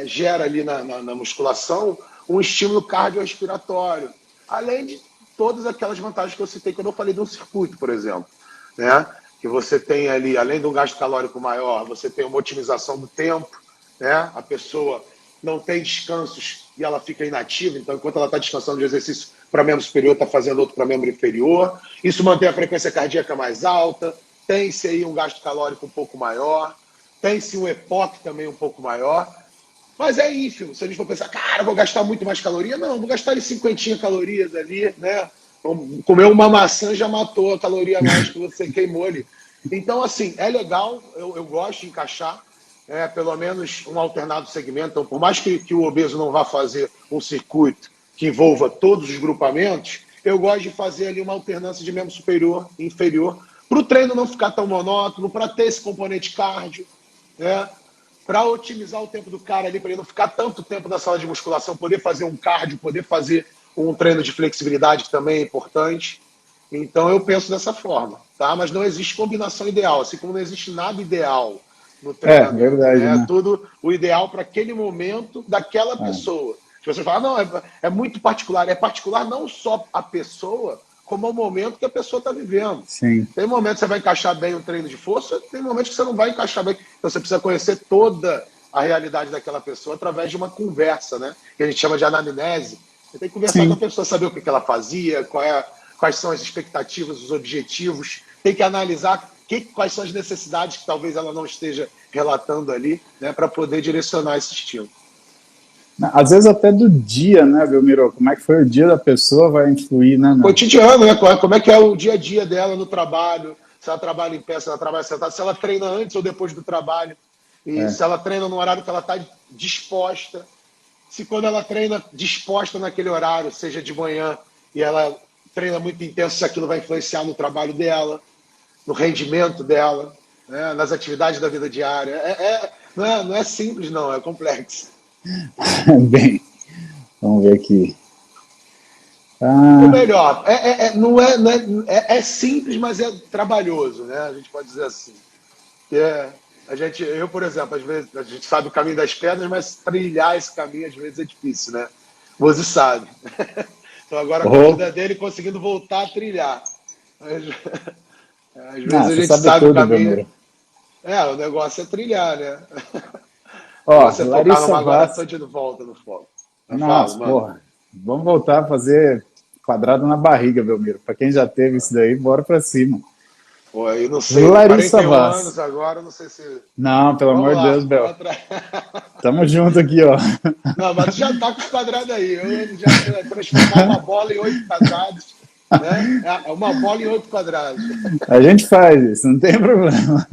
gera ali na musculação um estímulo cardiorrespiratório, além de todas aquelas vantagens que eu citei quando eu falei de um circuito, por exemplo, né? Que você tem ali, além de um gasto calórico maior, você tem uma otimização do tempo, né? A pessoa não tem descansos e ela fica inativa, então enquanto ela está descansando de exercício para membro superior, está fazendo outro para membro inferior. Isso mantém a frequência cardíaca mais alta, tem-se aí um gasto calórico um pouco maior, tem-se um EPOC também um pouco maior, mas é ínfimo. Se a gente for pensar, cara, vou gastar muito mais caloria, não, vou gastar ali 50 calorias ali, né? Comer uma maçã já matou a caloria a mais que você queimou ali. Então, assim, é legal, eu gosto de encaixar pelo menos um alternado segmento. Então, por mais que o obeso não vá fazer um circuito que envolva todos os grupamentos, eu gosto de fazer ali uma alternância de membro superior e inferior, para o treino não ficar tão monótono, para ter esse componente cardio, né? Para otimizar o tempo do cara ali, para ele não ficar tanto tempo na sala de musculação, poder fazer um cardio, poder fazer um treino de flexibilidade, que também é importante. Então eu penso dessa forma, tá? Mas não existe combinação ideal, assim como não existe nada ideal no
É,
treinamento,
verdade,
né? É
né?
tudo o ideal para aquele momento daquela
É,
pessoa. Se você falar, não, é muito particular, é particular não só a pessoa, como o momento que a pessoa está vivendo.
sim.
Tem momentos que você vai encaixar bem um treino de força, tem momentos que você não vai encaixar bem. Então você precisa conhecer toda a realidade daquela pessoa através de uma conversa, né? Que a gente chama de anamnese. Você tem que conversar com a
Sim.
pessoa, saber o que ela fazia, quais são as expectativas, os objetivos. Tem que analisar quais são as necessidades que talvez ela não esteja relatando ali, né? Para poder direcionar esse estilo.
Às vezes até do dia, né, Belmiro? Como é que foi o dia da pessoa vai influir, né, meu?
Cotidiano, né? Como é que é o dia a dia dela no trabalho, se ela trabalha em pé, se ela trabalha sentada, se ela treina antes ou depois do trabalho, e
É,
se ela treina no horário que ela está disposta, se quando ela treina disposta naquele horário, seja de manhã, e ela treina muito intenso, se aquilo vai influenciar no trabalho dela, no rendimento dela, né? Nas atividades da vida diária. Não é simples, não, é complexo.
bem, vamos ver aqui.
Ou
Ah,
melhor, não é simples, mas é trabalhoso, né? A gente pode dizer assim. Que eu, por exemplo, às vezes a gente sabe o caminho das pedras, mas trilhar esse caminho às vezes é difícil, né? Você sabe. Então agora com a
oh,
ajuda dele conseguindo voltar a trilhar. Mas, às vezes
não,
a
você
gente
sabe
sabe o
tudo,
caminho.
Belmiro.
O negócio é trilhar, né? O
Ó,
negócio é tocar
Larissa
numa agora, tô
Vaz.
de volta no foco. Eu falo,
Nossa,
mano.
porra. Vamos voltar a fazer quadrado na barriga, Belmiro. Para quem já teve isso daí, bora para cima.
Pô, eu não sei, né?
Larissa
41
Vaz.
anos agora, não sei se.
Não, pelo
Vamos
amor de Deus,
lá, vamos
Bel.
atrás.
Tamo junto aqui, ó.
Não, mas tu já tá com os quadrados aí. Eu já transformar uma bola em 8 quadrados, né? É uma bola em 8 quadrados.
A gente faz isso, não tem problema.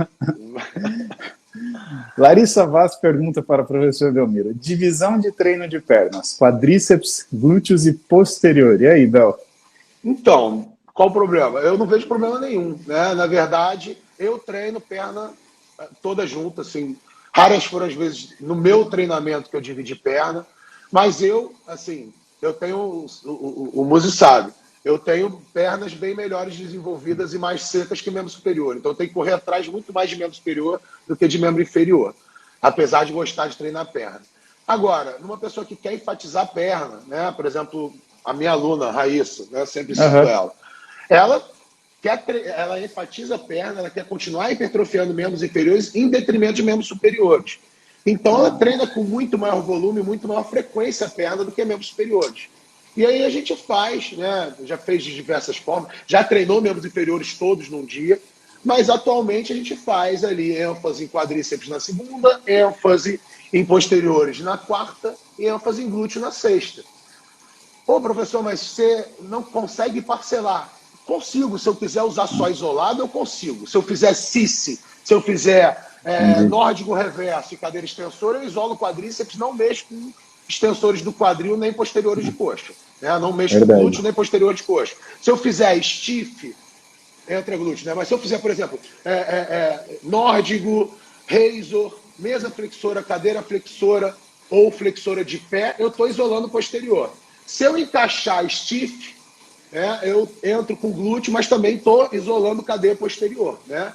Larissa Vaz pergunta para o professor Belmiro: divisão de treino de pernas, quadríceps, glúteos e posterior. E aí, Bel?
Então, Qual o problema? Eu não vejo problema nenhum, né? Na verdade, eu treino perna toda junta, assim. Raras foram as vezes no meu treinamento que eu dividi perna, mas eu, assim, eu tenho, o Muzi sabe, eu tenho pernas bem melhores desenvolvidas e mais secas que membro superior. Então eu tenho que correr atrás muito mais de membro superior do que de membro inferior, apesar de gostar de treinar perna. Agora, numa pessoa que quer enfatizar a perna, né? Por exemplo, a minha aluna, Raíssa, né? Sempre cito ela. Ela ela enfatiza a perna, ela quer continuar hipertrofiando membros inferiores em detrimento de membros superiores. Então ela treina com muito maior volume, muito maior frequência a perna do que membros superiores. E aí a gente faz, né? Já fez de diversas formas, já treinou membros inferiores todos num dia, mas atualmente a gente faz ali ênfase em quadríceps na segunda, ênfase em posteriores na quarta e ênfase em glúteo na sexta. Pô, professor, mas você não consegue parcelar? Consigo. Se eu quiser usar só isolado, eu consigo. Se eu fizer cice, se eu fizer nórdico reverso e cadeira extensora, eu isolo o quadríceps, não mexo com extensores do quadril nem posteriores de coxa. Né? Não mexo com glúteo nem posterior de coxa. Se eu fizer stiff, entra glúteo, né? Mas se eu fizer, por exemplo, nórdico, razor, mesa flexora, cadeira flexora ou flexora de pé, eu estou isolando o posterior. Se eu encaixar stiff, eu entro com glúteo, mas também estou isolando cadeia posterior. Né?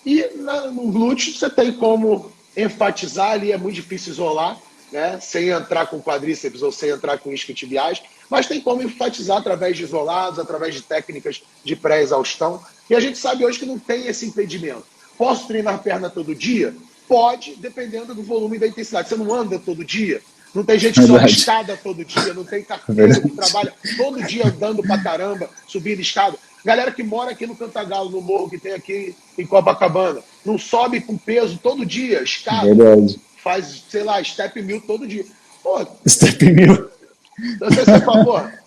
E no glúteo você tem como enfatizar ali, é muito difícil isolar, né? Sem entrar com quadríceps ou sem entrar com isquiotibiais, mas tem como enfatizar através de isolados, através de técnicas de pré-exaustão. E a gente sabe hoje que não tem esse impedimento. Posso treinar perna todo dia? Pode, dependendo do volume e da intensidade. Você não anda todo dia? Não tem gente que sobe escada todo dia, não tem carteira que trabalha todo dia andando pra caramba, subindo escada. Galera que mora aqui no Cantagalo, no morro que tem aqui em Copacabana, não sobe com peso todo dia, escada.
Verdade.
Faz, sei lá, step 1000 todo dia. Pô,
Step 1000.
Você fala, pô,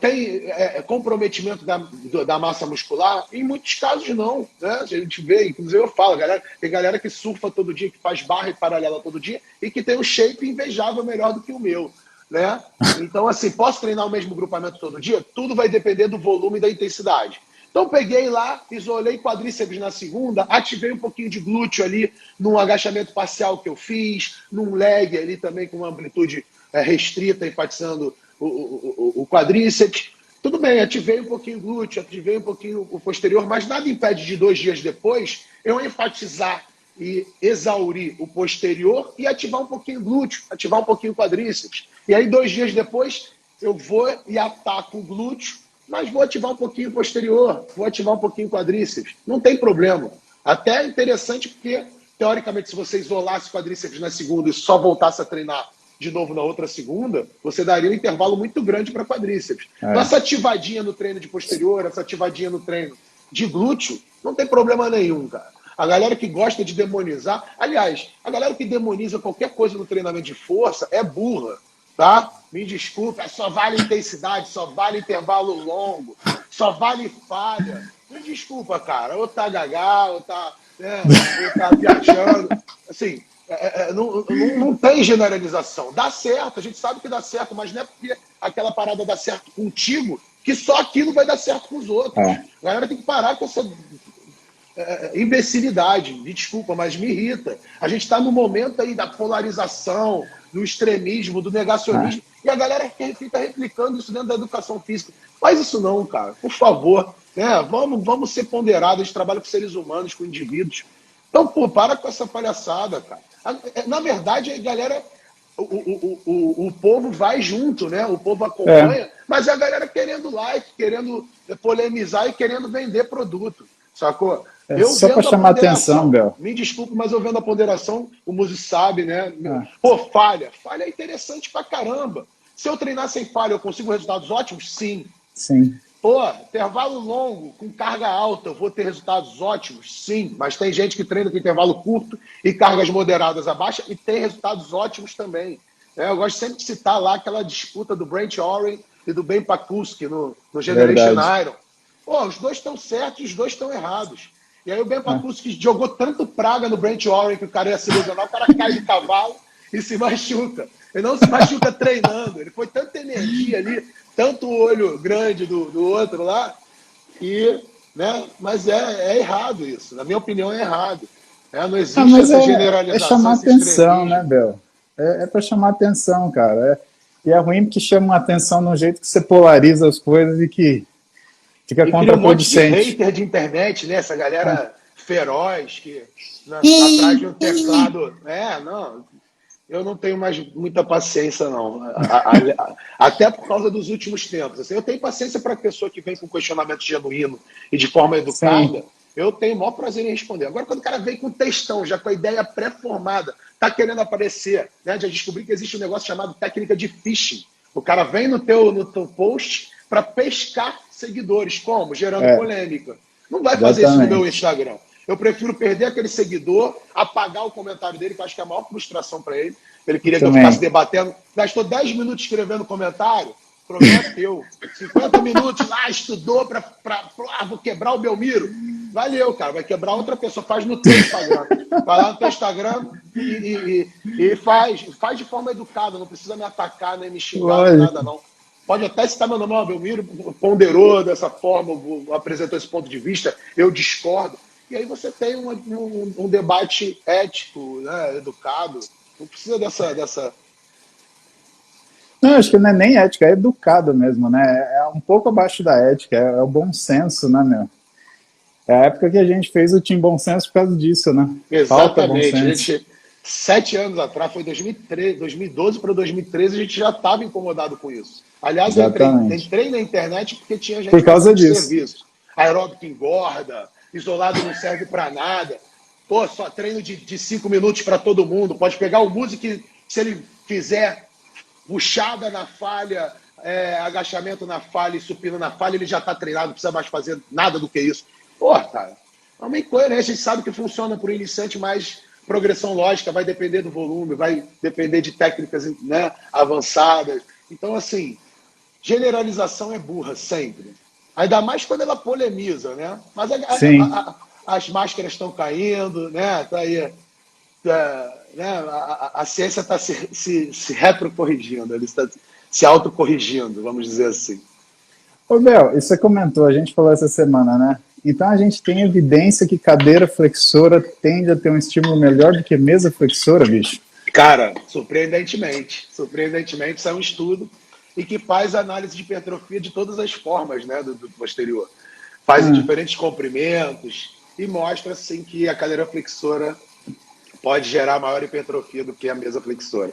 tem comprometimento da massa muscular? Em muitos casos não, né? A gente vê, inclusive eu falo, tem galera que surfa todo dia, que faz barra e paralela todo dia e que tem um shape invejável melhor do que o meu, né? Então, assim, posso treinar o mesmo grupamento todo dia? Tudo vai depender do volume e da intensidade. Então, peguei lá, isolei quadríceps na segunda, ativei um pouquinho de glúteo ali num agachamento parcial que eu fiz, num leg ali também com uma amplitude restrita, enfatizando o quadríceps. Tudo bem, ativei um pouquinho o glúteo, ativei um pouquinho o posterior, mas nada impede de 2 dias depois eu enfatizar e exaurir o posterior e ativar um pouquinho o glúteo, ativar um pouquinho o quadríceps. E aí 2 dias depois eu vou e ataco o glúteo, mas vou ativar um pouquinho o posterior, vou ativar um pouquinho o quadríceps. Não tem problema. Até é interessante porque, teoricamente, se você isolasse o quadríceps na segunda e só voltasse a treinar de novo na outra segunda, você daria um intervalo muito grande para quadríceps. Essa ativadinha no treino de posterior, essa ativadinha no treino de glúteo, não tem problema nenhum, cara. A galera que gosta de demonizar... Aliás, a galera que demoniza qualquer coisa no treinamento de força é burra, tá? Me desculpa, só vale intensidade, só vale intervalo longo, só vale falha. Me desculpa, cara. Ou tá gagá, ou tá viajando. Assim... não tem generalização. Dá certo, a gente sabe que dá certo, mas não é porque aquela parada dá certo contigo que só aquilo vai dar certo com os outros. A galera tem que parar com essa imbecilidade. Me desculpa, mas me irrita. A gente está no momento aí da polarização, do extremismo, do negacionismo, e a galera fica replicando isso dentro da educação física. Faz isso não, cara. Por favor. Né? Vamos ser ponderados. A gente trabalha com seres humanos, com indivíduos. Então, pô, para com essa palhaçada, cara. Na verdade, a galera, o povo vai junto, né? O povo acompanha, mas é a galera querendo like, querendo polemizar e querendo vender produto, sacou?
Só para chamar atenção, Bel.
Me desculpe, mas eu vendo a ponderação, o Muzi sabe, né? Pô, falha. Falha é interessante pra caramba. Se eu treinar sem falha, eu consigo resultados ótimos? Sim.
Sim.
Pô, intervalo longo, com carga alta, eu vou ter resultados ótimos? Sim, mas tem gente que treina com intervalo curto e cargas moderadas abaixo e tem resultados ótimos também. Eu gosto sempre de citar lá aquela disputa do Brent Oren e do Ben Pakulski no Generation Iron. Pô, os dois estão certos e os dois estão errados. E aí o Ben Pakulski jogou tanto praga no Brent Oren que o cara ia se lesionar, o cara cai de cavalo e se machuca. Ele não se machuca treinando, ele foi tanta energia ali, tanto o olho grande do outro lá, Mas é errado isso. Na minha opinião, é errado. Não
Ah,
existe
mas
essa
é
generalização,
chamar
esse
atenção, né,
extremismo.
Bel? É para chamar atenção, cara. E é ruim porque chama atenção de um jeito que você polariza as coisas e que fica
E cria um monte de
contraproducente.
hater de internet, né? Essa
Ah.
galera feroz que atrás de um teclado. Não. Eu não tenho mais muita paciência, não. Até por causa dos últimos tempos. Assim, eu tenho paciência para a pessoa que vem com questionamento genuíno e de forma
Sim,
educada. Eu tenho o maior prazer em responder. Agora, quando o cara vem com textão, já com a ideia pré-formada, tá querendo aparecer, né? Já descobri que existe um negócio chamado técnica de phishing. O cara vem no teu post para pescar seguidores. Como? Gerando
é,
polêmica. Não vai fazer isso no meu
exatamente.
Instagram. Eu prefiro perder aquele seguidor, apagar o comentário dele, que eu acho que é a maior frustração para ele. Ele
Eu
queria que eu ficasse
também.
debatendo. Gastou 10 minutos escrevendo comentário. O problema é teu. 50 minutos lá, estudou vou quebrar o Belmiro. Valeu, cara. Vai quebrar outra pessoa. Faz no teu Instagram. Vai lá no teu Instagram e faz de forma educada. Não precisa me atacar, nem me xingar, nem nada,
Lógico.
não. Pode até citar meu nome, Belmiro ponderou dessa forma, apresentou esse ponto de vista, eu discordo. E aí você tem um debate ético, né, educado. Não precisa dessa.
Não, acho que não é nem ética, é educado mesmo, né? É um pouco abaixo da ética, é o bom senso, né, meu? É a época que a gente fez o Team Bom Senso por causa disso, né? Falta bom
Exatamente. A
senso.
gente, 7 anos atrás, foi 2013, 2012 para 2013, a gente já estava incomodado com isso. Aliás, eu
Exatamente.
entrei na internet porque tinha
Por
gente
causa
prestando
disso.
serviço. Aeróbico engorda, isolado não serve para nada. Pô, só treino de 5 minutos para todo mundo. Pode pegar o músico que, se ele fizer puxada na falha, agachamento na falha e supino na falha, ele já está treinado, não precisa mais fazer nada do que isso. Pô, cara, é uma incoerência. A gente sabe que funciona para o iniciante, mas progressão lógica vai depender do volume, vai depender de técnicas, né, avançadas. Então, assim, generalização é burra, sempre. Ainda mais quando ela polemiza, né? Mas
Sim.
as máscaras estão caindo, né? Tá aí, né? A ciência está se retrocorrigindo, ele está se autocorrigindo, vamos dizer assim.
Ô, Bel, e você comentou, a gente falou essa semana, né? Então a gente tem evidência que cadeira flexora tende a ter um estímulo melhor do que mesa flexora, bicho.
Cara, surpreendentemente, saiu um estudo e que faz análise de hipertrofia de todas as formas, né, do posterior. Faz em
Ah,
diferentes comprimentos e mostra, assim, que a cadeira flexora pode gerar maior hipertrofia do que a mesa flexora.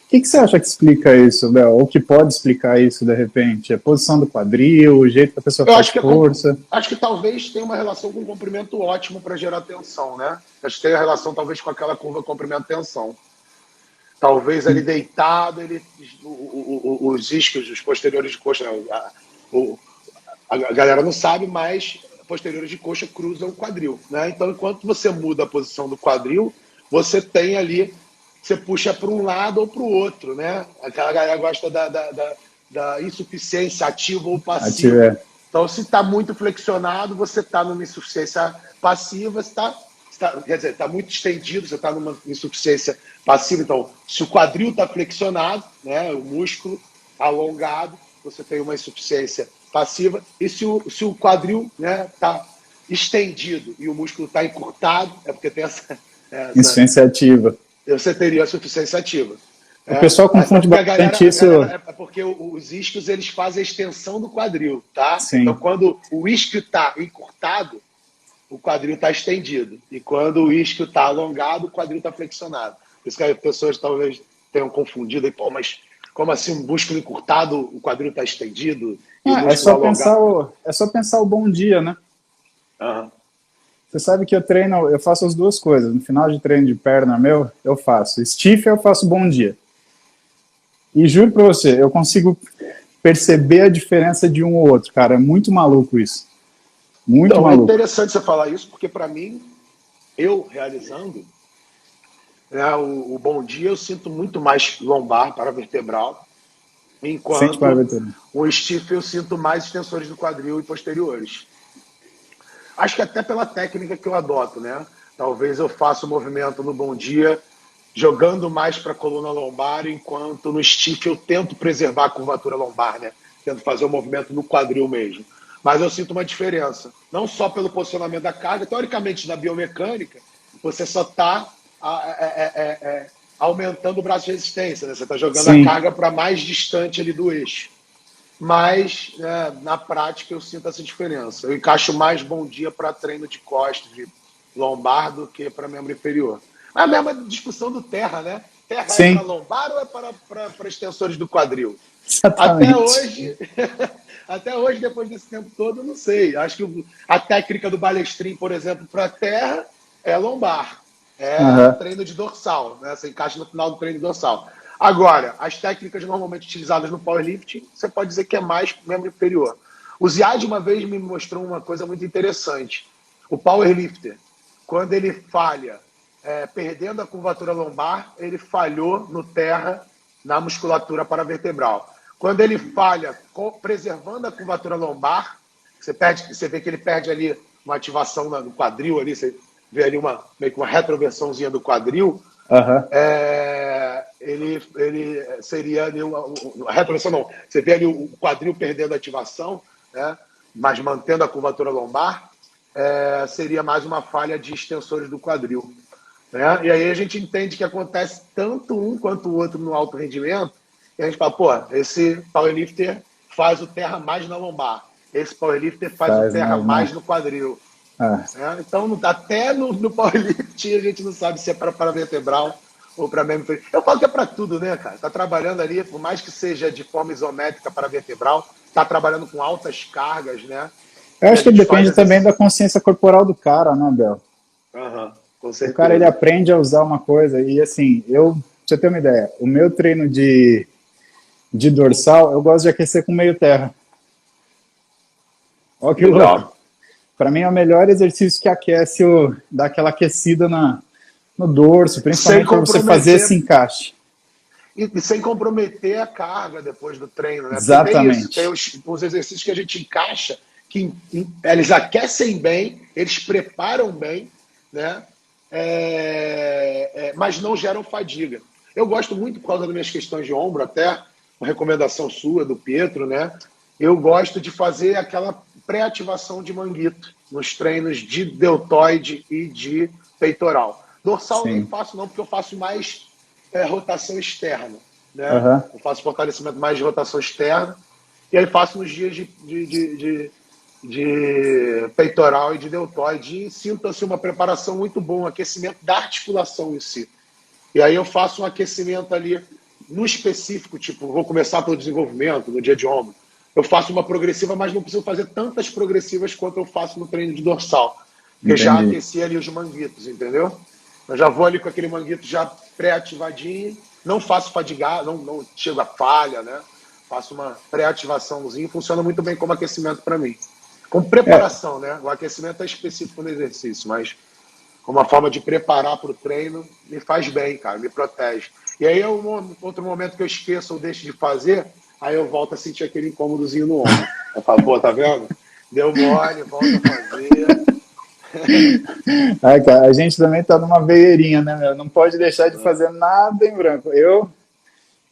o que você acha que explica isso, Bel? Ou que pode explicar isso de repente? A posição do quadril, o jeito que a pessoa
Eu
faz
acho que,
força?
acho que talvez tenha uma relação com o comprimento ótimo para gerar tensão, né? Acho que tem a relação talvez com aquela curva comprimento-tensão. Talvez ali deitado, os isquios, os posteriores de coxa, o, a galera não sabe, mas posteriores de coxa cruzam o quadril, né? Então, enquanto você muda a posição do quadril, você tem ali, você puxa para um lado ou para o outro, né? Aquela galera gosta da insuficiência ativa ou passiva.
Ativer.
Então, se está muito flexionado, você está numa insuficiência passiva, quer dizer, está muito estendido, você está numa insuficiência passiva. Então, se o quadril está flexionado, né, o músculo alongado, você tem uma insuficiência passiva. E se o quadril está estendido e o músculo está encurtado, é porque tem
Insuficiência ativa.
você teria a suficiência ativa.
O pessoal
É
confunde
porque
bastante isso.
é porque os isquios eles fazem a extensão do quadril, tá? Então,
Sim.
quando o isquio está encurtado, o quadril está estendido. E quando o isquio está alongado, o quadril está flexionado. Por isso que as pessoas talvez tenham confundido. Pô, mas como assim um músculo encurtado, o quadril está estendido e o
Ah,
músculo alongado?
é só pensar o bom dia, né?
Uhum.
Você sabe que eu faço as duas coisas. No final de treino de perna meu, eu faço stiff, eu faço bom dia. E juro pra você, eu consigo perceber a diferença de um ou outro, cara. É muito maluco isso. Muito
Então, é
maluco.
interessante você falar isso, porque para mim, eu realizando, né, o bom dia, eu sinto muito mais lombar para vertebral,
Sente para
enquanto
ver tudo.
o stiff eu sinto mais extensores do quadril e posteriores. Acho que até pela técnica que eu adoto, né? Talvez eu faça o movimento no bom dia jogando mais para a coluna lombar, enquanto no stiff eu tento preservar a curvatura lombar, né? Tento fazer o movimento no quadril mesmo. Mas eu sinto uma diferença. Não só pelo posicionamento da carga, teoricamente, na biomecânica, você só está aumentando o braço de resistência, né? Você está jogando
Sim.
a carga para mais distante ali do eixo. Mas, na prática, eu sinto essa diferença. Eu encaixo mais bom dia para treino de costas, de lombar, do que para membro inferior. Mas a mesma discussão do terra, né? Terra é para
Sim.
lombar ou é para extensores do quadril?
Exatamente.
Até hoje, depois desse tempo todo, eu não sei. Acho que a técnica do balestrin, por exemplo, para terra é lombar. É treino de dorsal, né? Você encaixa no final do treino de dorsal. Agora, as técnicas normalmente utilizadas no powerlifting, você pode dizer que é mais membro inferior. O Ziad uma vez me mostrou uma coisa muito interessante. O powerlifter, quando ele falha perdendo a curvatura lombar, ele falhou no terra na musculatura paravertebral. Quando ele falha preservando a curvatura lombar, você vê que ele perde ali uma ativação no quadril, ali, você vê ali meio que uma retroversãozinha do quadril. Ele seria ali a retroversão não. Você vê ali o quadril perdendo a ativação, né, mas mantendo a curvatura lombar, seria mais uma falha de extensores do quadril. Né? E aí a gente entende que acontece tanto um quanto o outro no alto rendimento, e a gente fala, pô, esse powerlifter faz o terra mais na lombar, esse powerlifter faz o terra mais no quadril. Então, até no powerlifting a gente não sabe se é para paravertebral ou para membro inferior. Eu falo que é para tudo, né, cara? Tá trabalhando ali, por mais que seja de forma isométrica paravertebral, tá trabalhando com altas cargas, né?
Eu acho que depende também da consciência corporal do cara, né, Bel?
Com certeza.
O cara, ele aprende a usar uma coisa e, assim, pra você ter uma ideia, o meu treino de dorsal, eu gosto de aquecer com meio terra. Olha que louco. Para mim é o melhor exercício que aquece, dá aquela aquecida no dorso, principalmente para você fazer esse encaixe.
E sem comprometer a carga depois do treino, né?
Exatamente.
Tem os exercícios que a gente encaixa, que eles aquecem bem, eles preparam bem, né? Mas não geram fadiga. Eu gosto muito, por causa das minhas questões de ombro, até uma recomendação sua, do Pietro, né? Eu gosto de fazer aquela pré-ativação de manguito nos treinos de deltoide e de peitoral. Dorsal eu nem faço não, porque eu faço mais rotação externa, né? Eu faço fortalecimento mais de rotação externa, e aí faço nos dias de peitoral e de deltoide, e sinto assim, uma preparação muito boa, um aquecimento da articulação em si. E aí eu faço um aquecimento ali no específico, tipo, vou começar pelo desenvolvimento, no dia de ombro. Eu faço uma progressiva, mas não preciso fazer tantas progressivas quanto eu faço no treino de dorsal. Porque já aqueci ali os manguitos, entendeu? Eu já vou ali com aquele manguito já pré-ativadinho, não faço fadigar, não chego a falha, né? Faço uma pré-ativaçãozinha, funciona muito bem como aquecimento para mim. Com preparação, né? O aquecimento é específico no exercício, mas como uma forma de preparar para o treino, me faz bem, cara, me protege. E aí, outro momento que eu esqueço ou deixo de fazer, aí eu volto a sentir aquele incômodozinho no ombro. Eu falo, pô, tá vendo? Deu mole, volta a fazer.
Cara, a gente também tá numa veieirinha, né, meu? Não pode deixar de fazer nada em branco. Eu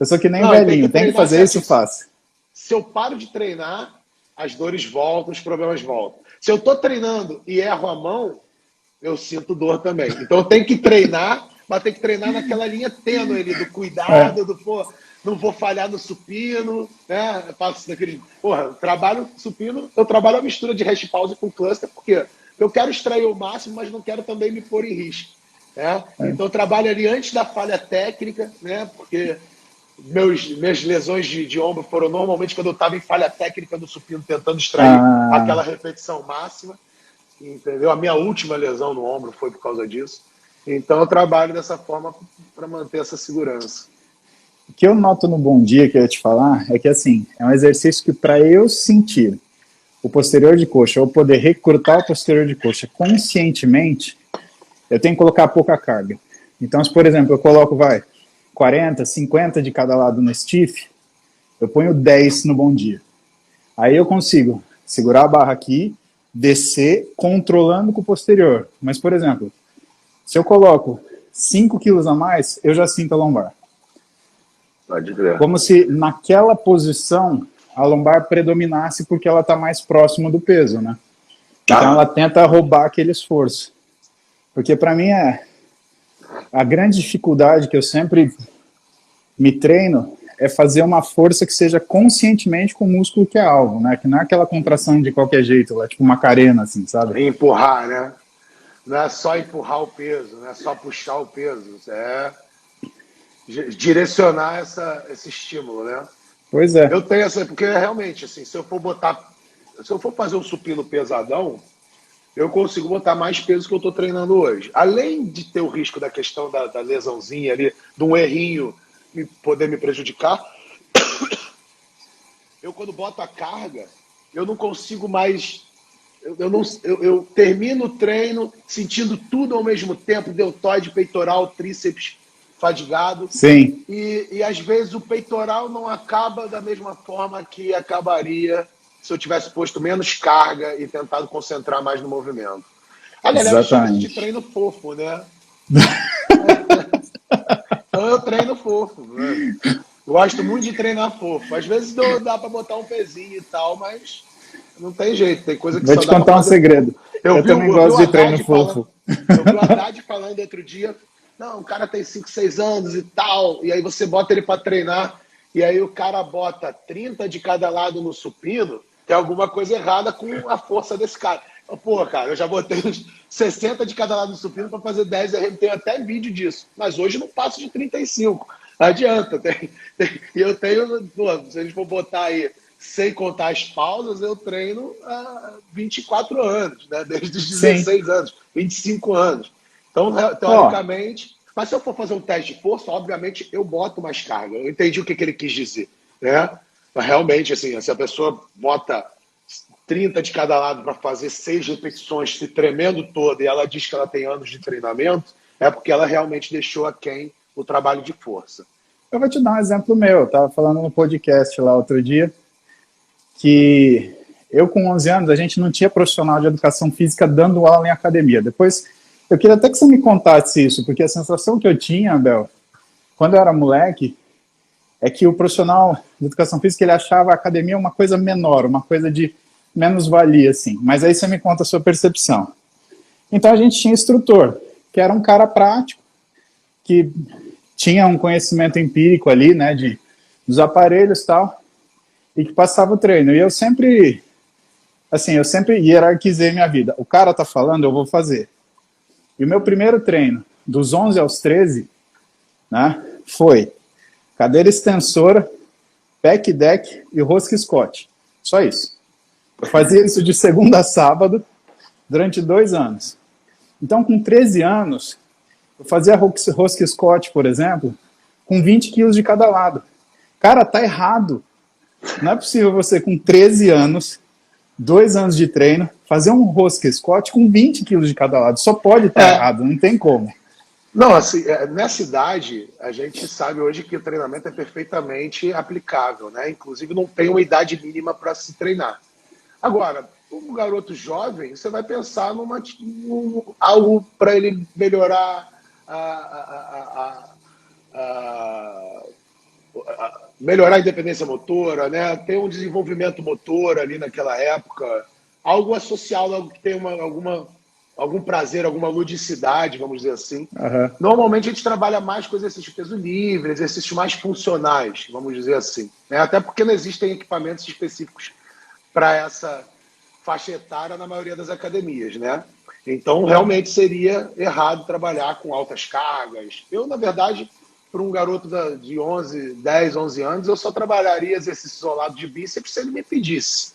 sou que nem velhinho, tem que fazer isso, faço.
Se eu paro de treinar, as dores voltam, os problemas voltam. Se eu tô treinando e erro a mão, eu sinto dor também. Então eu tenho que treinar, mas tem que treinar naquela linha tênue ali, do cuidado, do pô, não vou falhar no supino, né? Eu faço daquele. Porra, trabalho supino, eu trabalho a mistura de rest pause com cluster, porque eu quero extrair o máximo, mas não quero também me pôr em risco. Né? Então eu trabalho ali antes da falha técnica, né? Porque minhas lesões de ombro foram normalmente quando eu estava em falha técnica do supino, tentando extrair aquela repetição máxima. Entendeu? A minha última lesão no ombro foi por causa disso. Então eu trabalho dessa forma para manter essa segurança.
O que eu noto no Bom Dia, que eu ia te falar, é que assim, é um exercício que para eu sentir o posterior de coxa, ou poder recrutar o posterior de coxa conscientemente, eu tenho que colocar pouca carga. Então, se por exemplo, eu coloco, 40, 50 de cada lado no stiff, eu ponho 10 no Bom Dia. Aí eu consigo segurar a barra aqui, descer, controlando com o posterior. Mas, por exemplo, se eu coloco 5 quilos a mais, eu já sinto a lombar.
Pode crer.
Como se naquela posição a lombar predominasse porque ela está mais próximo do peso, né? Então ela tenta roubar aquele esforço. Porque para mim a grande dificuldade que eu sempre me treino é fazer uma força que seja conscientemente com o músculo que é alvo, né? Que não é aquela contração de qualquer jeito, é tipo Macarena, assim, sabe?
Empurrar, né? Não é só empurrar o peso, não é só puxar o peso, é direcionar esse estímulo, né?
Pois é.
Eu tenho essa, porque realmente, assim, se eu for fazer um supino pesadão, eu consigo botar mais peso que eu estou treinando hoje. Além de ter o risco da questão da lesãozinha ali, de um errinho poder me prejudicar, eu quando boto a carga, eu não consigo mais. Eu termino o treino sentindo tudo ao mesmo tempo, deltoide, peitoral, tríceps fadigado.
Sim.
E às vezes o peitoral não acaba da mesma forma que acabaria se eu tivesse posto menos carga e tentado concentrar mais no movimento. A galera chama isso de
Exatamente.
treino fofo, né? Então eu treino fofo, né? Gosto muito de treinar fofo. Às vezes dá para botar um pezinho e tal, mas não tem jeito. Tem coisa que
Vou
só
te
dá para
contar um
fazer fofo.
segredo. Eu também
Eu vi
gosto
o
de treino
Haddad
fofo.
falando outro dia. Não, o cara tem 5, 6 anos e tal. E aí você bota ele para treinar. E aí o cara bota 30 de cada lado no supino. Tem alguma coisa errada com a força desse cara. Pô, cara, eu já botei uns 60 de cada lado no supino para fazer 10 RM. Tenho até vídeo disso. Mas hoje não passo de 35. Não adianta. E eu tenho, pô, se a gente for botar aí, sem contar as pausas, eu treino há 24 anos, né? Desde os
Sim.
16 anos, 25 anos. Então,
Ó,
teoricamente, mas se eu for fazer um teste de força, obviamente eu boto mais carga. Eu entendi o que ele quis dizer, né? Mas realmente, assim, se a pessoa bota 30 de cada lado para fazer 6 repetições, se tremendo toda, e ela diz que ela tem anos de treinamento, é porque ela realmente deixou aquém o trabalho de força.
eu vou te dar um exemplo meu. Eu estava falando no podcast lá outro dia que eu, com 11 anos, a gente não tinha profissional de educação física dando aula em academia. Depois, eu queria até que você me contasse isso, porque a sensação que eu tinha, Abel, quando eu era moleque, é que o profissional de educação física ele achava a academia uma coisa menor, uma coisa de menos valia, assim. Mas aí você me conta a sua percepção. Então a gente tinha instrutor, que era um cara prático, que tinha um conhecimento empírico ali, né, dos aparelhos e tal, e que passava o treino. E eu sempre hierarquizei minha vida. O cara tá falando, eu vou fazer. E o meu primeiro treino, dos 11 aos 13, né, foi cadeira extensora, pec deck e rosca Scott. Só isso. Eu fazia isso de segunda a sábado durante 2 anos. Então, com 13 anos, eu fazia rosca Scott, por exemplo, com 20 quilos de cada lado. Cara, tá errado. Não é possível você, com 13 anos, 2 anos de treino, fazer um rosca Scott com 20 quilos de cada lado. Só pode estar errado, não tem como.
Não, assim, nessa idade, a gente sabe hoje que o treinamento é perfeitamente aplicável, né? Inclusive, não tem uma idade mínima para se treinar. Agora, um garoto jovem, você vai pensar algo para ele melhorar melhorar a independência motora, né? Ter um desenvolvimento motor ali naquela época, algo associado, algo que tem algum prazer, alguma ludicidade, vamos dizer assim.
Uhum.
Normalmente a gente trabalha mais com exercício de peso livre, exercícios mais funcionais, vamos dizer assim, né? Até porque não existem equipamentos específicos para essa faixa etária na maioria das academias, né? Então, realmente seria errado trabalhar com altas cargas. Eu, na verdade, para um garoto de 10, 11 anos, eu só trabalharia exercício isolado de bíceps se ele me pedisse,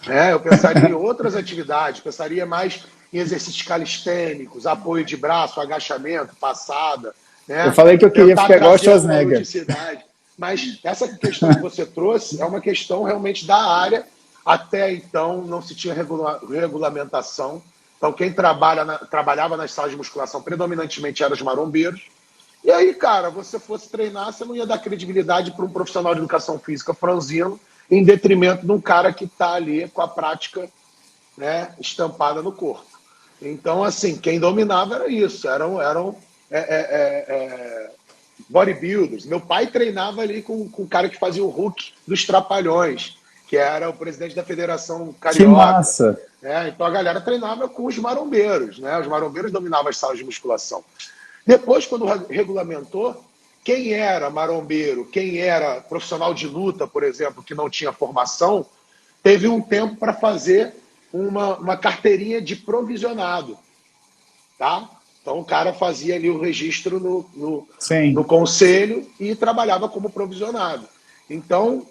né? Eu pensaria em outras atividades, pensaria mais em exercícios calistênicos, apoio de braço, agachamento, passada,
Eu
né?
falei que eu queria
Tentar
ficar igual o
trazer alguma
Schwarzenegger.
ludicidade. Mas essa questão que você trouxe é uma questão realmente da área. Até então não se tinha regulamentação. Então quem trabalhava nas salas de musculação predominantemente eram os marombeiros. E aí, cara, você fosse treinar, você não ia dar credibilidade para um profissional de educação física franzino, em detrimento de um cara que está ali com a prática, né, estampada no corpo. Então, assim, quem dominava era isso, eram bodybuilders. Meu pai treinava ali com o cara que fazia o Hulk dos Trapalhões. que era o presidente da Federação
Que
Carioca.
massa!
Então a galera treinava com os marombeiros, né? Os marombeiros dominavam as salas de musculação. Depois, quando regulamentou, quem era marombeiro, quem era profissional de luta, por exemplo, que não tinha formação, teve um tempo para fazer uma carteirinha de provisionado, tá? Então o cara fazia ali o registro no conselho e trabalhava como provisionado. Então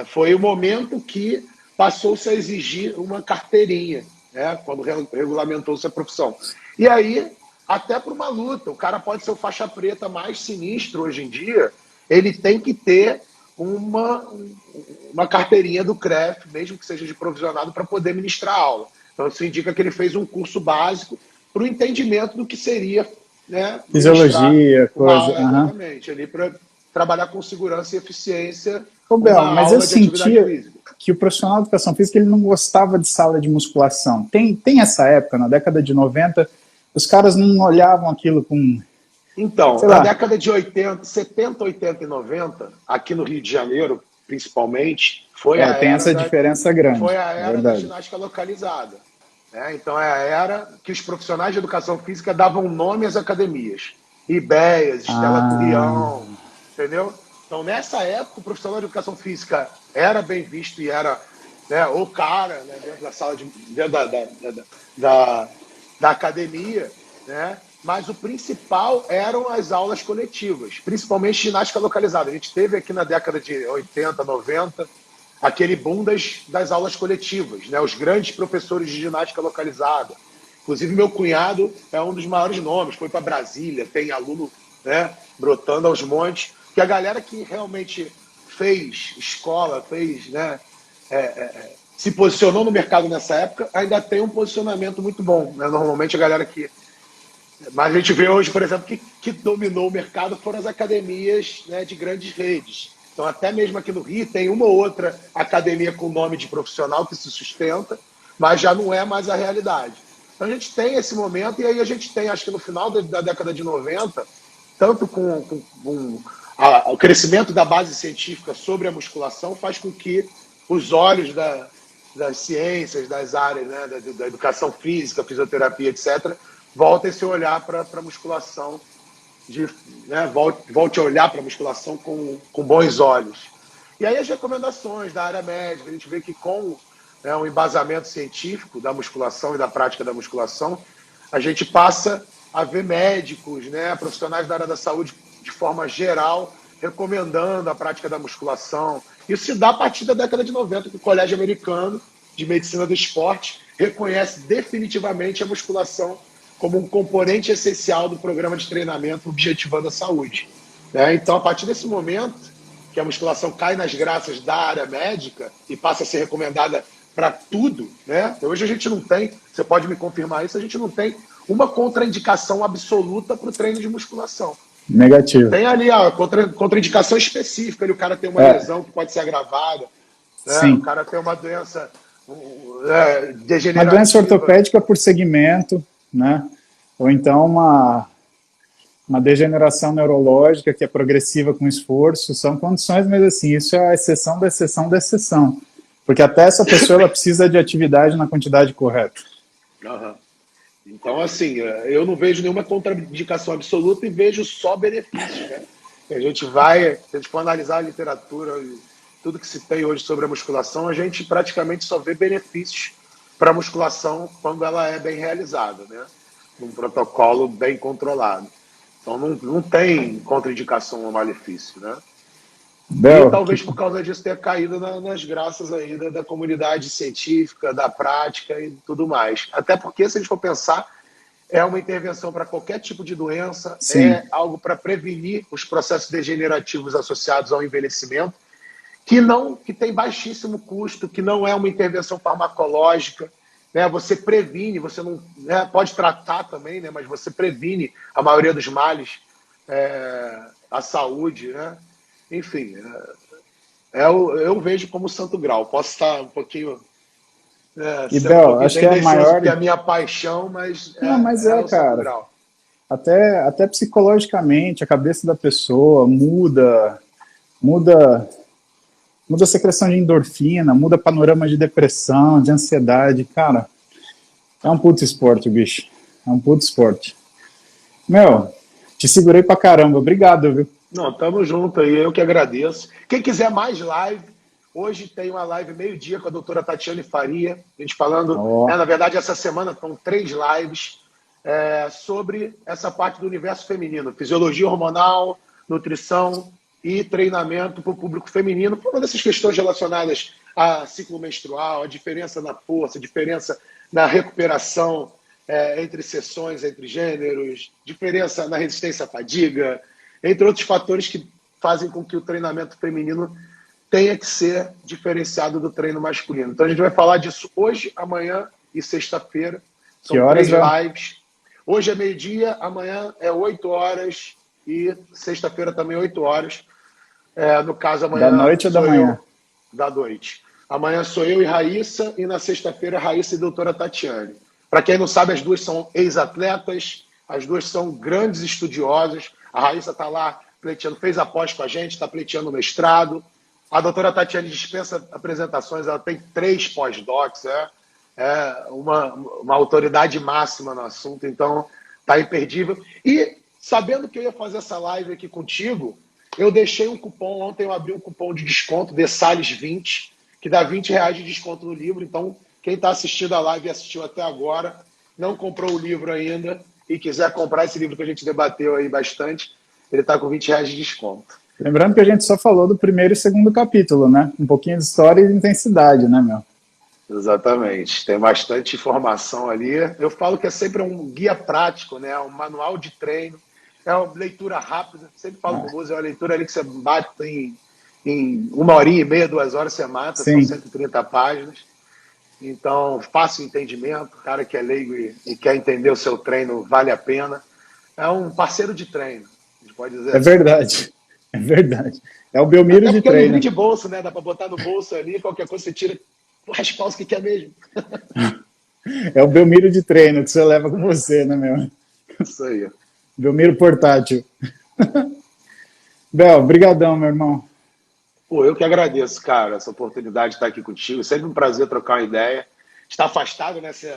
foi o momento que passou-se a exigir uma carteirinha, né? Quando regulamentou-se a profissão. E aí, até para uma luta, o cara pode ser o faixa preta mais sinistro hoje em dia, ele tem que ter uma carteirinha do CREF, mesmo que seja de provisionado, para poder ministrar aula. Então isso indica que ele fez um curso básico para o entendimento do que seria, né,
fisiologia, coisa.
Exatamente, ali para trabalhar com segurança e eficiência.
Ô, Bel, mas eu sentia que o profissional de educação física ele não gostava de sala de musculação. Tem essa época, na década de 90, os caras não olhavam aquilo com...
Então, na década de 80, 70, 80 e 90, aqui no Rio de Janeiro, principalmente, foi a
tem essa diferença grande.
Foi a era da ginástica localizada. Então, é a era que os profissionais de educação física davam nome às academias. Ibeias, Estela Turrião, entendeu? Então, nessa época, o profissional de educação física era bem visto e era, né, o cara, né, dentro da sala dentro da academia, né? Mas o principal eram as aulas coletivas, principalmente ginástica localizada. A gente teve aqui na década de 80, 90, aquele boom das aulas coletivas, né? Os grandes professores de ginástica localizada. Inclusive, meu cunhado é um dos maiores nomes, foi para Brasília, tem aluno, né, brotando aos montes, que a galera que realmente fez escola, fez, né, se posicionou no mercado nessa época, ainda tem um posicionamento muito bom, né? Normalmente a galera que... Mas a gente vê hoje, por exemplo, que dominou o mercado foram as academias, né, de grandes redes. Então, até mesmo aqui no Rio, tem uma ou outra academia com nome de profissional que se sustenta, mas já não é mais a realidade. Então, a gente tem esse momento, e aí a gente tem, acho que no final da década de 90, tanto com o crescimento da base científica sobre a musculação, faz com que os olhos das ciências, das áreas, né, da educação física, fisioterapia, etc., voltem a se olhar para a musculação, né, volte a olhar para a musculação com bons olhos. E aí as recomendações da área médica, a gente vê que com, né, um embasamento científico da musculação e da prática da musculação, a gente passa a ver médicos, né, profissionais da área da saúde de forma geral, recomendando a prática da musculação. Isso se dá a partir da década de 90, que o Colégio Americano de Medicina do Esporte reconhece definitivamente a musculação como um componente essencial do programa de treinamento objetivando a saúde. Então, a partir desse momento, que a musculação cai nas graças da área médica e passa a ser recomendada para tudo, né? Hoje a gente não tem, você pode me confirmar isso, a gente não tem uma contraindicação absoluta para o treino de musculação.
Negativo.
Tem ali a contraindicação específica, ali o cara tem uma lesão que pode ser agravada, né? O cara tem uma doença degenerativa.
Uma doença ortopédica por segmento, né? Ou então uma degeneração neurológica que é progressiva com esforço, são condições, mas assim, isso é a exceção da exceção da exceção, porque até essa pessoa ela precisa de atividade na quantidade correta.
Então, assim, eu não vejo nenhuma contraindicação absoluta e vejo só benefícios, né? Se a gente for analisar a literatura e tudo que se tem hoje sobre a musculação, a gente praticamente só vê benefícios para a musculação quando ela é bem realizada, né? Num protocolo bem controlado. Então não tem contraindicação ou malefício, né? E talvez por causa disso tenha caído nas graças aí da comunidade científica, da prática e tudo mais. Até porque, se a gente for pensar, é uma intervenção para qualquer tipo de doença,
Sim.
É algo para prevenir os processos degenerativos associados ao envelhecimento, que tem baixíssimo custo, que não é uma intervenção farmacológica, né? Você previne, você não, né, pode tratar também, né, mas você previne a maioria dos males à saúde, né? Enfim, eu vejo como santo grau. Posso estar um pouquinho
acho que é a maior...
que é a minha paixão, mas
mas
o
cara,
santo grau.
Até psicologicamente, a cabeça da pessoa muda muda a secreção de endorfina, muda panorama de depressão, de ansiedade, cara. É um puto esporte, bicho. É um puto esporte. Meu, te segurei pra caramba. Obrigado, viu?
Não, tamo junto aí, eu que agradeço. Quem quiser mais live, hoje tem uma live meio-dia com a doutora Tatiane Faria, a gente falando, na verdade essa semana estão 3 lives sobre essa parte do universo feminino, fisiologia hormonal, nutrição e treinamento para o público feminino, por uma dessas questões relacionadas a ciclo menstrual, a diferença na força, a diferença na recuperação entre sessões, entre gêneros, diferença na resistência à fadiga, entre outros fatores que fazem com que o treinamento feminino tenha que ser diferenciado do treino masculino. Então a gente vai falar disso hoje, amanhã e sexta-feira. São 3 lives. Hoje é meio-dia, amanhã é 8 horas e sexta-feira também 8 horas. No caso, amanhã...
Da noite ou da manhã?
Da noite. Amanhã sou eu e Raíssa, e na sexta-feira Raíssa e doutora Tatiane. Para quem não sabe, as duas são ex-atletas, as duas são grandes estudiosas. A Raíssa está lá pleiteando, fez a pós com a gente, está pleiteando o mestrado. A doutora Tatiane dispensa apresentações, ela tem 3 pós-docs, uma autoridade máxima no assunto, então está imperdível. E sabendo que eu ia fazer essa live aqui contigo, eu deixei um cupom, ontem eu abri um cupom de desconto, DeSales20, que dá R$20 de desconto no livro. Então, quem está assistindo a live e assistiu até agora, não comprou o livro ainda e quiser comprar esse livro que a gente debateu aí bastante, ele está com R$20 de desconto.
Lembrando que a gente só falou do primeiro e segundo capítulo, né? Um pouquinho de história e de intensidade, né, meu?
Exatamente. Tem bastante informação ali. Eu falo que é sempre um guia prático, né? Um manual de treino. É uma leitura rápida. Sempre falo com você, é uma leitura ali que você bate em 1h30, 2 horas você mata.
Sim.
São 130 páginas. Então, fácil entendimento. O cara que é leigo e quer entender o seu treino, vale a pena. É um parceiro de treino, a gente pode dizer.
É verdade. É verdade. É o Belmiro de treino. É um livro
de bolso, né? Dá para botar no bolso ali, qualquer coisa você tira, raspar os que quer mesmo.
É o Belmiro de treino que você leva com você, né, meu?
Isso aí.
Belmiro portátil. Bel, brigadão, meu irmão.
Pô, eu que agradeço, cara, essa oportunidade de estar aqui contigo. Sempre um prazer trocar uma ideia. Está afastado, né? Esse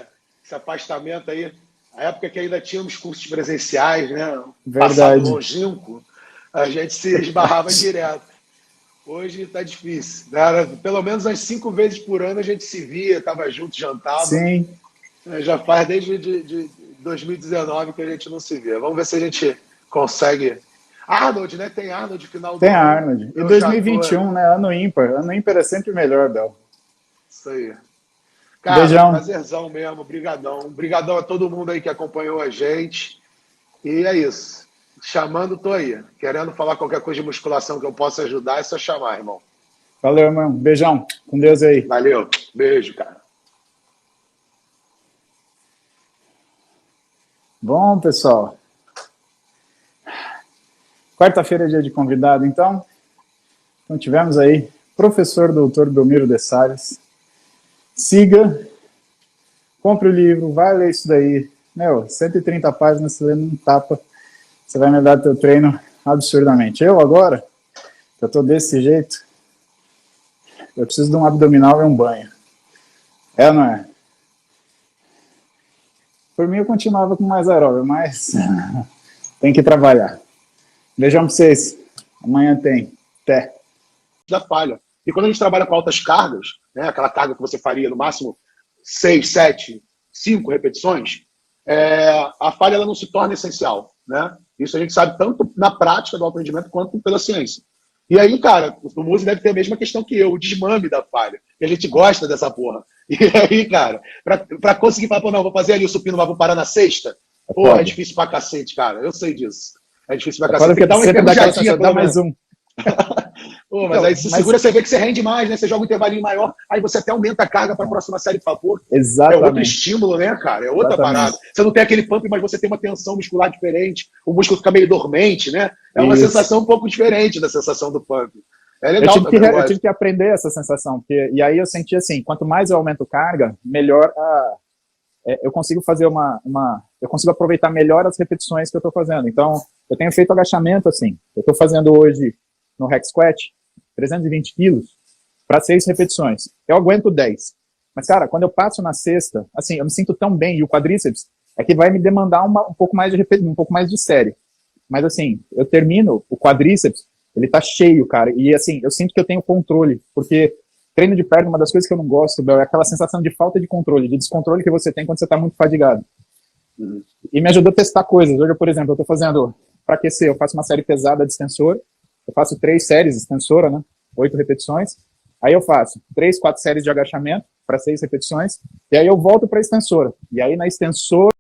afastamento aí. A época que ainda tínhamos cursos presenciais, né?
Verdade.
Passado longínquo, a gente se esbarrava direto. Hoje está difícil. Né? Pelo menos umas 5 vezes por ano a gente se via, estava junto, jantava.
Sim.
Já faz desde 2019 que a gente não se vê. Vamos ver se a gente consegue. Arnold, né? Tem Arnold final do
Tem
ano.
Arnold. E 2021, né? Ano ímpar. Ano ímpar é sempre melhor, Bel.
Isso aí. Cara,
beijão.
Prazerzão mesmo. Obrigadão. Obrigadão a todo mundo aí que acompanhou a gente. E é isso. Chamando, tô aí. Querendo falar qualquer coisa de musculação que eu possa ajudar, é só chamar, irmão.
Valeu, irmão. Beijão. Com Deus aí.
Valeu. Beijo, cara.
Bom, pessoal. Quarta-feira é dia de convidado, então. Então tivemos aí professor doutor Belmiro de Sales. Siga, compre o livro, vai ler isso daí. Meu, 130 páginas, você lê num tapa, você vai melhorar teu treino absurdamente. Eu agora, eu tô desse jeito, eu preciso de um abdominal e um banho. É ou não é? Por mim eu continuava com mais aeróbio, mas tem que trabalhar. Beijão pra vocês. Amanhã tem. Até.
Da falha. E quando a gente trabalha com altas cargas, né, aquela carga que você faria no máximo 6, 7, 5 repetições, a falha ela não se torna essencial. Né? Isso a gente sabe tanto na prática do alto rendimento quanto pela ciência. E aí, cara, o Muzi deve ter a mesma questão que eu, o desmame da falha. E a gente gosta dessa porra. E aí, cara, pra conseguir falar, pô, não, vou fazer ali o supino, mas vou parar na sexta, pô, é difícil pra cacete, cara. Eu sei disso. É difícil pra cacete. Tem que dar uma enferrujadinha,
dá mais um.
Pô, mas então, aí se segura, você vê que você rende mais, né? Você joga um intervalinho maior, aí você até aumenta a carga para a próxima série, por favor.
Exatamente.
É outro estímulo, né, cara? É outra parada. Você não tem aquele pump, mas você tem uma tensão muscular diferente, o músculo fica meio dormente, né? É uma sensação um pouco diferente da sensação do pump. É legal.
Eu tive que aprender essa sensação, e aí eu senti assim, quanto mais eu aumento carga, melhor eu consigo fazer eu consigo aproveitar melhor as repetições que eu estou fazendo. Então, eu tenho feito agachamento assim, eu estou fazendo hoje no Hack Squat 320 quilos,
para 6 repetições. Eu aguento 10. Mas, cara, quando eu passo na sexta, assim, eu me sinto tão bem, e o quadríceps é que vai me demandar um pouco mais de série. Mas, assim, eu termino o quadríceps, ele tá cheio, cara, e, assim, eu sinto que eu tenho controle, porque treino de perna, uma das coisas que eu não gosto, Bel, é aquela sensação de falta de controle, de descontrole que você tem quando você tá muito fadigado. E me ajudou a testar coisas. Hoje, por exemplo, eu tô fazendo, para aquecer, eu faço uma série pesada de extensor, eu faço 3 séries de extensora, né, 8 repetições, aí eu faço 3, 4 séries de agachamento, para 6 repetições, e aí eu volto para a extensora. E aí na extensora